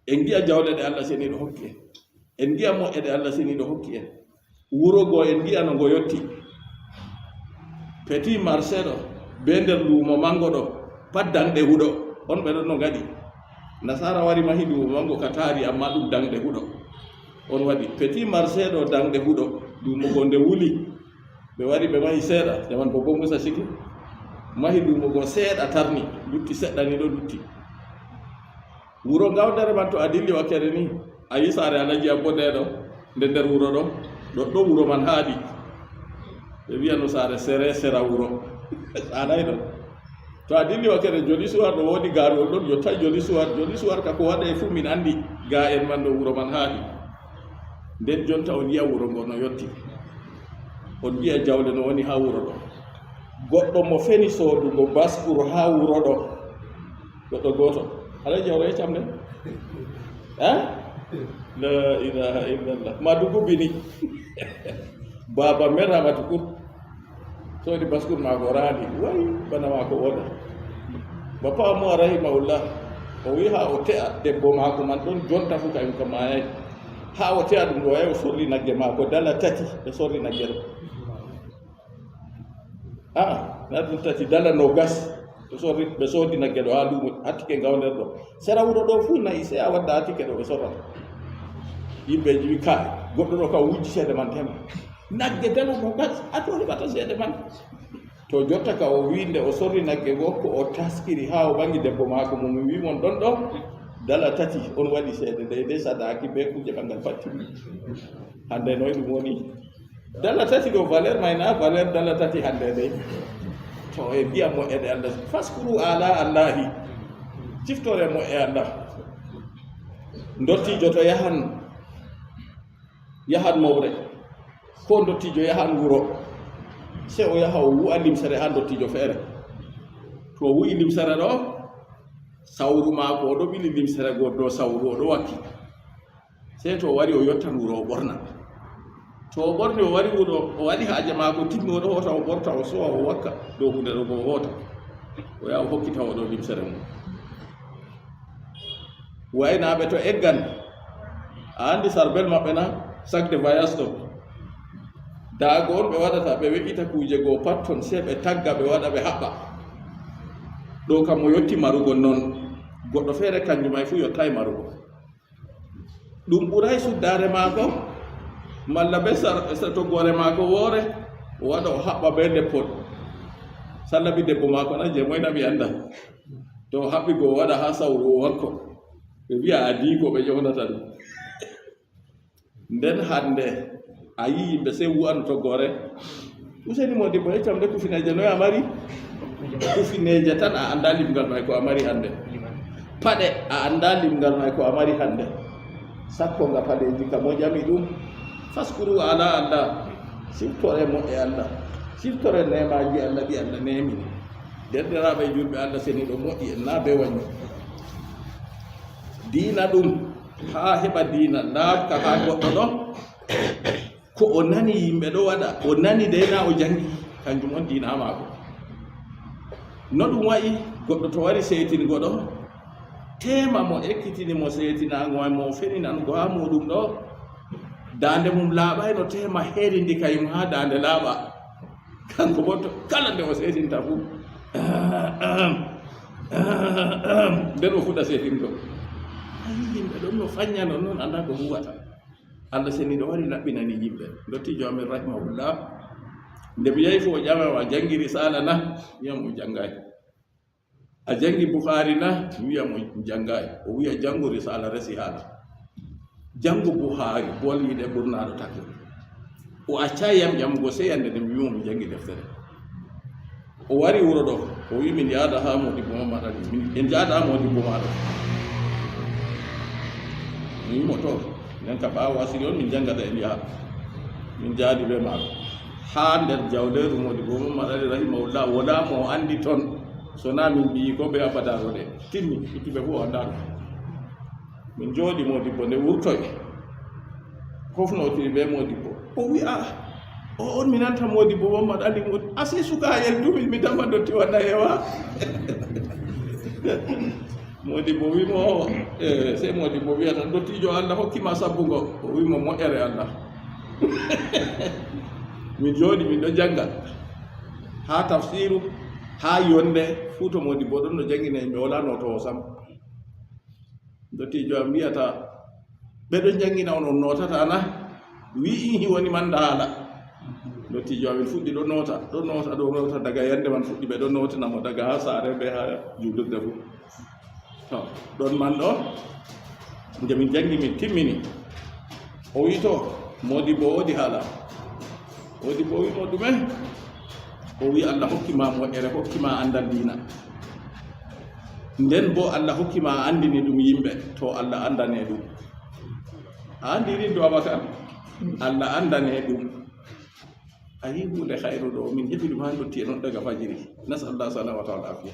en giya jawle ɗe Allah seniɗo hokki en giya moƴƴe ɗe Allah seniɗo hokki en wuro go en giya no ngo yotti petit marché ɗo be nder luumo mango ɗo pat danɗe huɗo on ɓe ɗon no gaɗi nasara wari mahi luumo mango ka taari amma ɗum danɗe huɗo on waɗi petit marché ɗo danɗe huɗo luumo go nde wuli ɓe wari ɓe mahi seeɗa jaman bo bo musa siki mahi luumo go seeɗa tarni lutti seɗɗani ɗo lutti wuro ngawdere man to a dilli wakkere ni a yi saare alaji a boɗeɗo nde nder wuro ɗo ɗoɗɗo wuro man haaɗi ɓe wiyano saare sere sera wuro anayi ɗo to a dilli wakkere joli suwar ɗo woodi gaarol ɗon yo tawi joli suwar ka ko waɗa e fuu min anndi ga en man ɗo wuro man haaɗi nden jonta on yiya wuro ngo no yotti on yiya jawle no woni ha wuro ɗo goɗɗo mo feni soodugo bascour ha wuro ɗo goɗɗo gooto ala jawre e camde la ilaha illallah madugu bini baba merama tukur soodi bascour maako raani way bana maako woɗa bapa mo rahimahullah o wi ha o te'a debbo maako man ɗon jonta fu kayum ka mayayi ha o te'a ɗum ɗo wayi o sorri nagge maako dala tati ɓe sorri nagge ɗo na ɗum tati dala no gas ɓe soodi nagge ɗo ha luumo hattike ngawnder ɗo sera wuro ɗo fuu nayi se a wadda hattike ɗo ɓe sorrata yimɓeji wi ka goɗɗo ɗo ka wujji seede man tema nagge dala no gas ato heɓata seede man to jotta ka o winde o sorri nagge goo ko o taskiri ha o ɓangi debbo maako mo mi wimon ɗon ɗo dala tati on waɗi seede deydey sadaki be kuje ɓangal fatti hande noy ɗum woni dala tati ɗo valeur may na valeur dala tati hande dey to e mbiya moƴƴeɗe Allah faskuru ala allahi ciftore moƴƴe Allah dottijo to yahan mawre ko dottijo yahan wuro se o yaha o wu'a limsere ha dottijo feere to o wu'i limsere ɗo sawru maako o ɗo ɓili limsere go dow sawru o ɗo wakki se to o wari o yottan wuro o ɓorna to o ɓorni o wari wuro o waɗi haaje maako timmi o ɗo hoota o ɓorta o sowa o wakka dow hunde ɗo go hoota o yaha o hokkita o ɗo limsere mum waynaɓe to eggan a andi sarbel maɓɓe na sac de voyage ɗo daago on ɓe waɗata ɓe weƴƴita kuuje goo pat ton se ɓe tagga ɓe waɗa ɓe haɓɓa ɗo kam o yotti marugo noon goɗɗo feere kanjum ay fu yottayi marugo ɗum ɓuray suddare maako malla be toggore maako woore o waɗa o haɓɓa be leppol sallabi debbo maako na je moyna mi anda to haɓɓi go waɗa ha sawru o wakko ɓe wiya a diiko ɓe ƴownata ɗum nden hande a yi yimɓe sey wu'an toggore useni mo debbo heccamde kufineje noy a mari kufineje tan a anda limgal may ko a mari hande paɗe a anda limgal may ko a mari hande sakko nga paɗeji ka moƴami ɗum faskuru ala Allah siftore moƴƴe Allah siftore nemaji Allah ɗi Allah nemini derɗiraɓe julɓe Allah seni ɗo moƴƴi en na be wañi diina ɗum ha heɓa diina laabka ha goɗɗo ɗo ko o nani yimɓe ɗo waɗa o nani deyna o jangi kanjum on diina maako no ɗum wayi goɗɗo to wari seytin goɗo tema mo ekkitini mo seytinago e mo feninan go ha muɗum ɗo dande mum laaɓay no tema herindi kayum ha dande laaɓa kanko bo to kala nde o seytinta fu nden o fuɗɗa seytinto ayi yimɓe ɗon no faññano noon anda ko huwata allah seniɗo wari laɓɓinani yimɓe dottijo amin rahimahullah nde mi yehi fo o ƴamama a jangi risala na wiyam o jangayi a jangi bouhari na wiyam o jangayi o wiya jangu risala resi haala jangu bouhari bolwiɗe ɓurnaɗo takko o accayi yam ƴamugo sey ande nde mi wimo mi jangi deftere o wari wuro ɗo o wi min yaada ha modibo mammaɗa en jaada ha modibo maɗo mi wimo to nen ka ɓawo asiri on min jangata en yaha min jaadi ɓe maɗo ha nder jawleru modibo mammaɗa rahimahullah wala mo andi toon sona min mbiyi ko ɓe abadaro ɗe timmi ittuɓe fof andaɗo min jooɗi modibo nde wurtoy hofnotiri ɓe modibo o wi a o on mi nanta modibo mammaɗa andi mo asi sukayel dumin mi tama dotti wanna hewa modibo wimo sey modibo wiyata dottijo allah hokkima sabbugo o wimo moƴƴere allah min jooɗi min ɗo jannga ha tafsiru ha yonde fuu to modibo ɗon no jangine mi wala notowo sam dottijo am wiyata ɓeɗo jangina on on notata na wi'i hi woni manda haala dottijo amin fuɗɗi ɗo nota daga yande man fuɗɗi ɓe ɗo notinamo daga ha saare ɓe ha juulirde fu to ɗon man ɗo nde min jangi min timmini o wi to modibo woodi haala modibo wimo ɗume o wi allah hokkima moƴƴere hokkima andal dina nden bo allah hokkima andini ɗum yimɓe to allah andane ɗum a andini do abaka allah andane ɗum a yi hunde hayru ɗo min heɓi ɗum ha dotti noon daga fajiri nasallah salamata wal afiya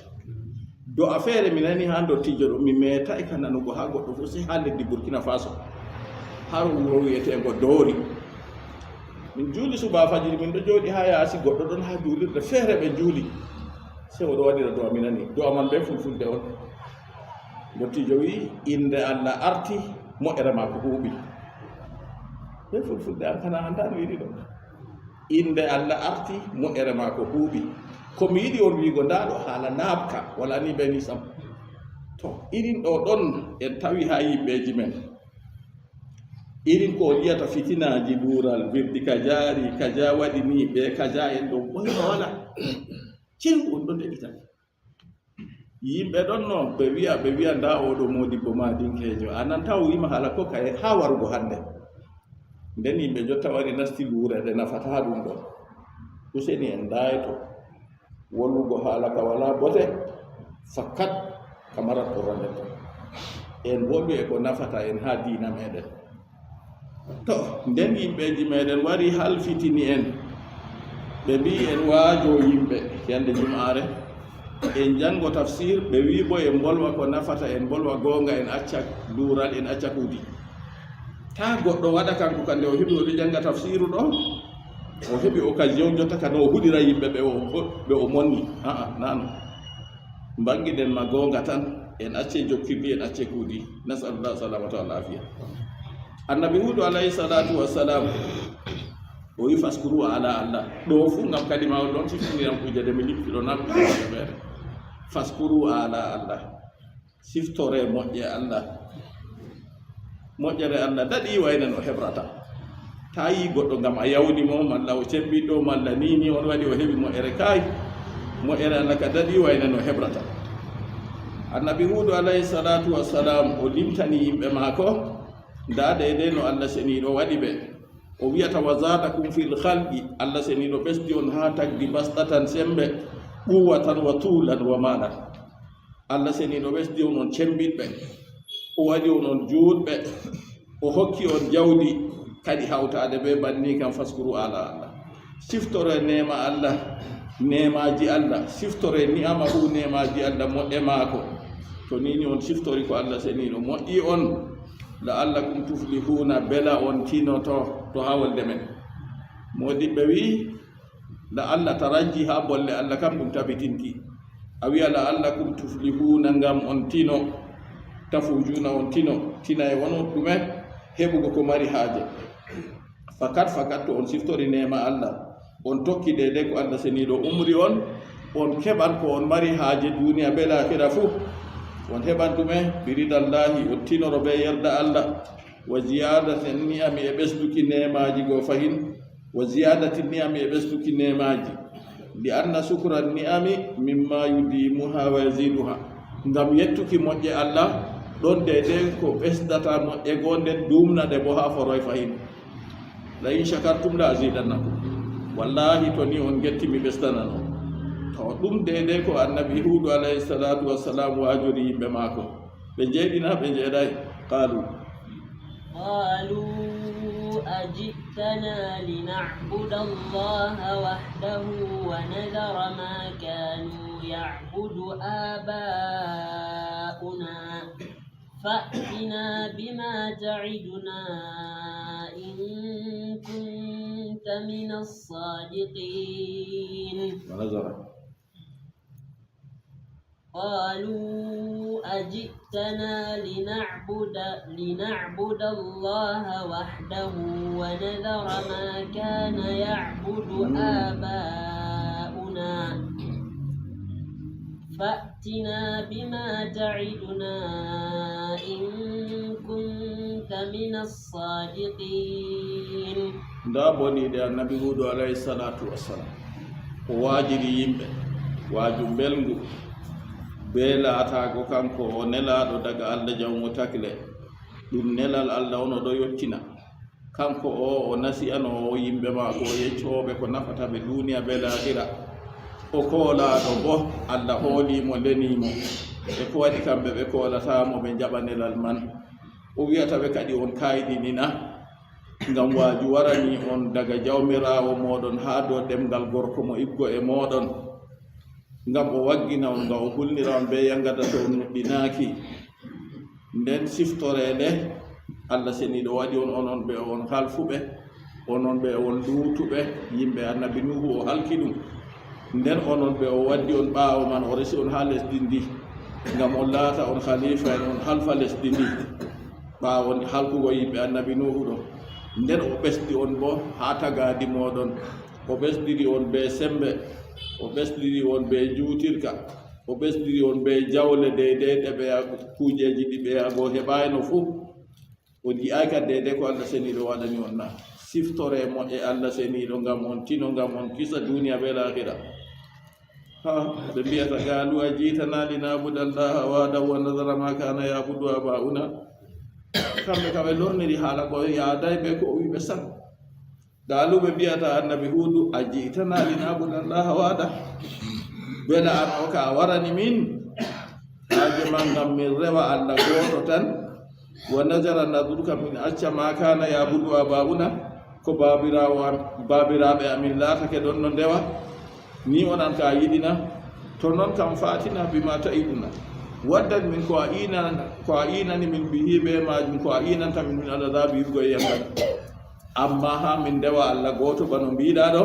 do a feere mi nani ha dottijo ɗo mi meta e ka nanugo ha goɗɗo fof sey ha leddi burkina faso har wuro wiyetego doori min juuli suba fajiri min ɗo jooɗi ha yaasi goɗɗo ɗon ha juulirde feere ɓe juuli sey oɗo waɗira do mi nani do aman ɓe fulfulde on dottijo wi inde allah arti moƴƴere ma ko huuɓi ɓe fulfulde an kana anda no yiɗi ɗo inde allah arti moƴƴere ma ko huuɓi komi yiɗi on wiigo nda ɗo haala naabka wala ni ɓe ni sam to irin ɗo ɗon en tawi ha yimɓeji men irin ko yiyata fitinaji luural wirdi ka jaari kaja waɗi ni ɓe kaja en ɗo ɓoyno wala ciw on ɗo ndeɗita yimɓe ɗon no ɓe wiya nda oɗo modibo ma dinkejo anan taw wima haala ko kaye ha warugo hande nden yimɓe jotta wari nasti luurede nafata ɗum ɗon useni en dayto wollugo haala ka wala bote fakkat kamarat ɓorandeta en wolwi e ko nafata en ha diina meɗen to nden yimɓeji meɗen wari halfitini en ɓe mbi en waajo yimɓe yande jumare en jango tafsir ɓe wi bo en bolwa ko nafata en bolwa gonga en acca luural en acca kuudi ta goɗɗo waɗa kanko kande o heɓi oɗo janga tafsiru ɗo o heɓi occasion jotta kane o huɗira yimɓe ɓe o monni aa nano mbangiɗen ma gonga tan en acce jokkirɗi en acce kuudi nasalullah salamata wal afiya annabi hudu alayhi salatu wassalam o wi faskuru ala allah ɗo fu ngam kalima on ɗon siftiniram kujede mi lippiɗo naɓɓeere faskuru ala allah siftore moƴƴe allah moƴƴere allah daɗi waynen o heɓrata ta yi goɗɗo ngam a yawnimo malla o cembiɗɗo malla nini on waɗi o heɓi moƴƴere kay moƴƴere allah ka daɗi waynen o heɓrata annabi hudu alayhi salatu wassalam o limtani yimɓe maako nda de no allah seniɗo waɗi ɓe o wiyata wa zadakum fil khalqi allah seniɗo ɓesdi on ha tagdi bastatan sembe ɓuwatan wa tulan wa malan allah seniɗo ɓesdi on on cembiɗɓe o waɗi on on juutɓe o hokki on jawdi kadi hawtade ɓe banni kam faskuru ala allah siftore nema allah nemaji allah siftore ni'ama hu nemaji allah moƴƴe maako to nini on siftori ko allah seniɗo moƴƴi on la'allakum tuflihuna bela on tinoto to ha wolde men modiɓɓe wi la allah taraji ha bolle allah kam ɗum tabitinki awiya la'allakum tuflihuna ngam on tino tafujuna on tino tina e wono ɗume heɓugo ko mari haaje fakat to on siftori nema Allah on tokki dede ko Allah seniɗo umri on keɓan ko on mari haaje duniya be lahira fuu on heɓan ɗume biridallahi on tinoro be yerda Allah wa ziyadati ni'ami e ɓesduki nemaji go fahin wa ziyadati ni'ami e ɓesduki nemaji li anna sukra ni'ami mimma yudimuha wa yaziduha ngam yettuki moƴƴe Allah ɗon dede ko ɓesdata moƴƴe gonden dumnade bo ha foroy fahin la in shakartum la azidannakum wallahi to ni on gettimi ɓesdanano to ɗum dede ko annabi hudu alayhi salatu wassalam wajori yimɓe maako ɓe jeeɗina ɓe jeeɗay qalu أجئتنا لنعبد الله وحده ونذر ما كانوا يعبد آباؤنا فأتنا بما تعدنا إن كنت من الصادقين قالوا أجئتنا لنعبد الله وحده ونذر ما كان يعبد آباؤنا فأتنا بما تعدنا إن كنت من الصادقين ndaboni de annabi hudu alayhi salatu wassalam ko waajiri yimɓe waaju belngu be laatago kanko o nelaɗo daga Allah jawmo takle ɗum nelal Allah ono ɗo yottina kanko o nasiyano yimɓe maako o yeccoɓe ko nafata ɓe duniya be lahira o koolaɗo bo Allah hoolimo lenimo e ko waɗi kamɓe ɓe koolatamo ɓe jaɓa nelal man o wiyata ɓe kadi on kayɗinina ngam waaju warani on daga jawmirawo moɗon ha dow ɗemgal gorko mo iggo e moɗon ngam o waggina on nga o hulnira on be yangada to on nuɗɗinaki nden siftorede Allah seniɗo waɗi on onon ɓe on halfuɓe onon ɓe on luutuɓe yimɓe annabi nuhu o halki ɗum nden onon ɓe o waddi on ɓaawo man o resi on ha lesdi ndi ngam on laata on khalifa en on halfa lesdi ndi ɓaawo halkugo yimɓe annabi nuhu ɗo nden o ɓesdi on bo ha tagadi moɗon o ɓesdiri on be sembe o ɓesdiri on be juutirka o ɓesdiri on be jawle dede ɗe ɓe kuujeji ɗi ɓe yago heɓayno fuu o ji'ayka dede ko Allah seniɗo waɗani on na siftore mo e Allah seniɗo ngam on tino ngam on kisa duniya be lahira ha ɓe mbiyata galu a jiitana linabuda allaha wahdahu wa nadara ma kana yabudu abauna kamɓe kaɓe lorniri haala ko yaaday ɓe ko o wiɓe sam daaluɓe mbiyata annabi huudu a jiitana linabuda allaha wahda bela an o ka warani min haaje ma ngam min rewa Allah gooto tan wa najara nadruka min acca ma kana yabudu abauna ko babiraɓe amin laatake ɗon no ndewa ni onan ka yiɗina to noon kam fatina bima ta'iduna waddat min ko a inani min bihiɓe majum ko a inanta min aladabi yurgo e yangata amma ha min ndewa Allah goto bano mbiɗa ɗo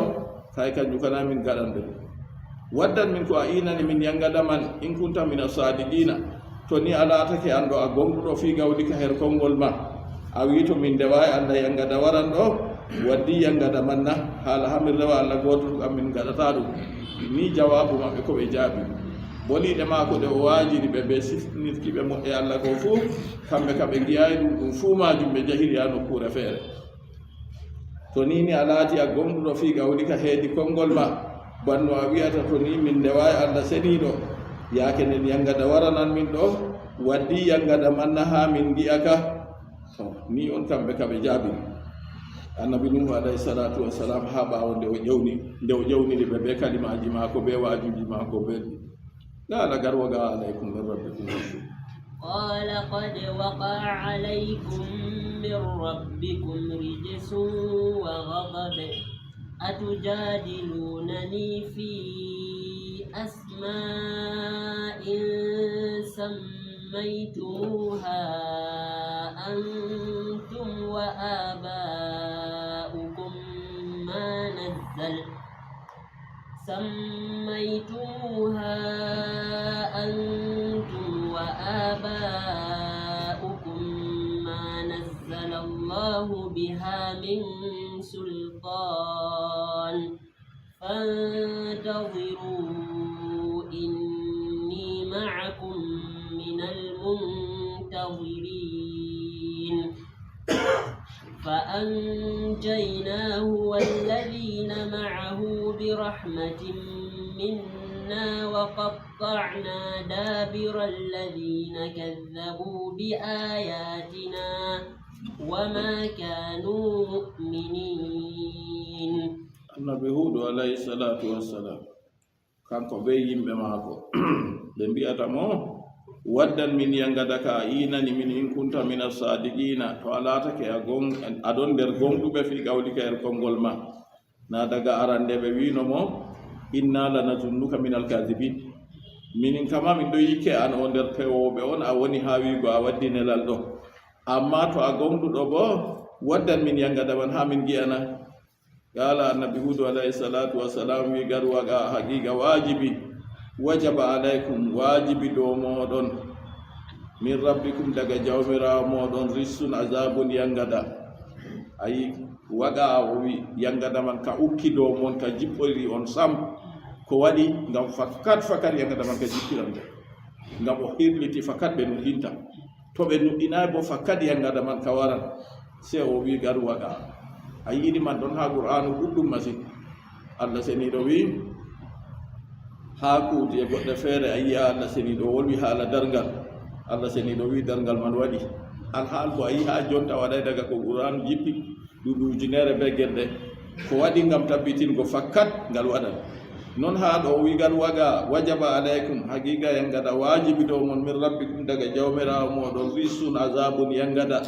kay kanjum kana min gaɗande ɗum waddat min ko a inani min yangada man in kunta min asadiqina to ni alatake an ɗo a gonɗuɗo fi gawdika her konngol ma a wi to min ndewawi Allah yangada waran ɗo waddi yangada manna haala hamin rewa Allah goto kam min gaɗata ɗum ni jawabu maɓɓe ko ɓe jaabi boliɗe maako ɗe o waajiri ɓe ɓe sifnirki ɓe moƴƴe Allah ko fuu kamɓe ka ɓe giyayi ɗum fuu majum ɓe jahiri ha nokkure feere to ni ni a laati a gonɗuɗo fi gawdika heedi konngol ma banno a wiyata to ni min ndewawi Allah seniɗo yaake nden yangada waranan min ɗo waddi yangada manna ha min gi'aka to ni on kamɓe ka ɓe jaabiri annabi nuhu alayhi salatu wassalam ha ɓawo nde o ƴewniri ɓe be kalimaji maako be waajuji maako belɗi قال قد وقع عليكم من ربكم قال قد وقع عليكم من ربكم رجس وغضب أتجادلونني في أسماء سميتموها أنتم وآباؤكم ما نزل سميتموها أنتم وآباؤكم ما نزل الله بها من سلطان فانتظروا إني معكم من المنتظرين فأنجيناه والذين معه برحمة منا وقطعنا دابر الذين كذبوا بآياتنا وما كانوا مؤمنين. النبي هود عليه الصلاة والسلام kanko be yimɓe maako ɓe mbiyata mo waddan min yangada ka inani min in kunta min asadiqina to alatake aɗon nder gonɗuɓe fi qawlika er konngol ma na daga arande ɓe wino mo inna lanazunnuka min alkadibin minin kama min ɗo yikke an o nder pewoɓe on a woni ha wigo a waddi nelal ɗo amma to a gonɗuɗo bo waddan min yangada man ha min gi'ana qala annabi hudu alayhi salatu wassalam wi gar waga haqiqa wajibi wajaba alaykum wajibi do moɗon min rabbikum daga jawmirawo moɗon rissun azabun yangada ayi waga o wi yangada man ka ukki do mon ka jippori on sam ko waɗi ngam fakat yangada man ka jippiran ngam o hirliti fakat ɓe nuɗinta to ɓe nuɗɗinayi bo fakat yangada man ka waran se o wi gar waga a yiɗi man ɗon ha qur'anu ɗuɗɗum masine allah seniɗo wi ha kuuti e goɗɗe feere a yiya allah seniɗo wolwi haala dargal allah seniɗo wi dargal man waɗi alhaal bo a yi ha jonta waɗay daga ko qur'anu jippi ɗuɗi ujunere be geɗɗe ko waɗi ngam tabbitingo fakkat ngal waɗan non ha ɗo wigal waga wajaba alaykum haqiqa yangada wajibi ɗo mon min rabbikum daga jawmirawo moɗon rissun azabun yangada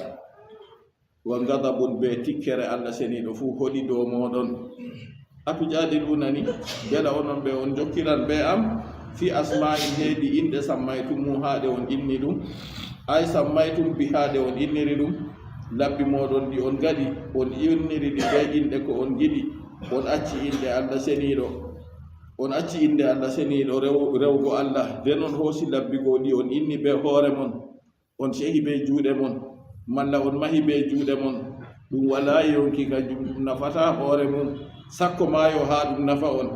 wa gadabun be tikkere allah seniɗo fuu hoɗi dow moɗon atujadilunani beɗa onon ɓe on jokkiran be am fi asma'in heedi inde sammaytum mu haade on inni ɗum ay sammaytum bi haade on inniri ɗum labbi moɗon ɗi on gadi on inniri ɗi be inde ko on giɗi on acci inde allah seniɗo on acci inde allah seniɗo rewgo allah nden on hoosi labbigo ɗi on inni be hoore mon on cehi be juuɗe mon malla on mahi be juuɗe mon ɗum wala yonki kanjum ɗum nafata hoore mum sakko maayo ha ɗum nafa on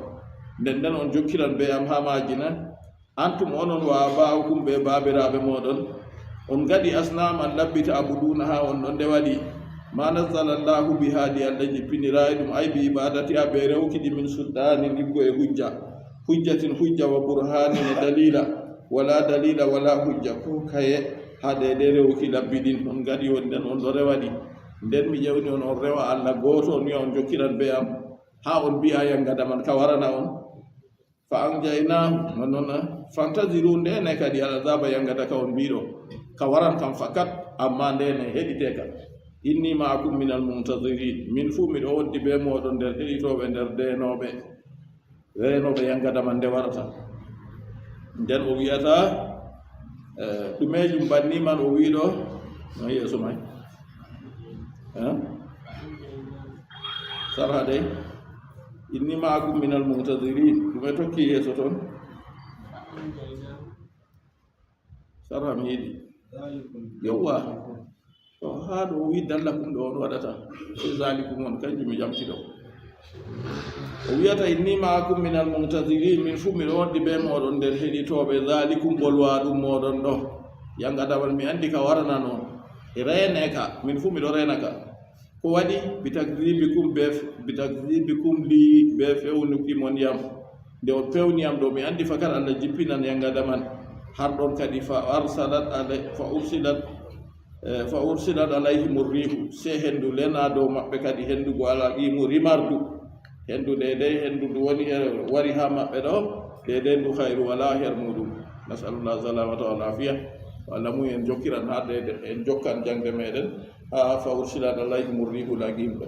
nden on jokkiran be am ha majina antum onon wa ba'ukum be babiraɓe moɗon on gadi asnaman labbita abuduna ha on ɗon nde waɗi ma nazzala llahu bi haadi allah jippinirayi ɗum ay bi ibadati a ɓe rewkiɗi min sulɗani liggo e hujjatin hujja wa burhanin e dalila wala dalila wala hujja ko kaye ha de rewki labbi ɗin on gadi on nden on ɗo rewaɗi nden mi ƴewni on rewa allah goto on wiya on jokkiran be am ha on mbiya yangada man ka warana on fa anjayna noon fantaziru ndene kadi alazaba yangada ka on mbiɗo ka waran kam fakat amma ndene heɗite ka inni maakum min almuntazirin min fuu miɗo woddi be moɗon nder heɗitoɓe nder renoɓe yangada man nde warata nden o wiyata ɗumejum banni man o wiɗo no yeeso may sarha dey inni maakum min almuntazirin ɗume tokki yeeso toon sarha mi yiɗi yowwa to ha ɗo wi dallakum ɗo on waɗata e zalikum on kanjum mi jamtiɗo o wiyata inni maakum min almuntazirin min fuu miɗo wonɗi be moɗon nder heɗitoɓe zalikum bolwa ɗum moɗon ɗo yangadamal mi andi ka warana noon rene ka min fuu miɗo rena ka ko waɗi bitakdibikum li be fewnuki mon yam nde on pewniyam ɗo mi andi fakat allah jippinan yangadaman har ɗon kadi fa ursilat alayhim rihu se hendu lena dow maɓɓe kadi hendugo alaqimu rimardu hendu dedei hendu ndu woni wari ha maɓɓe ɗo dedei ndu hayru wala her muɗum nasalullah salamata wal afiya walla mu en jokkiran ha en jokkan jangde meɗen ha fa ursilat alayhim rihu laqim ɗo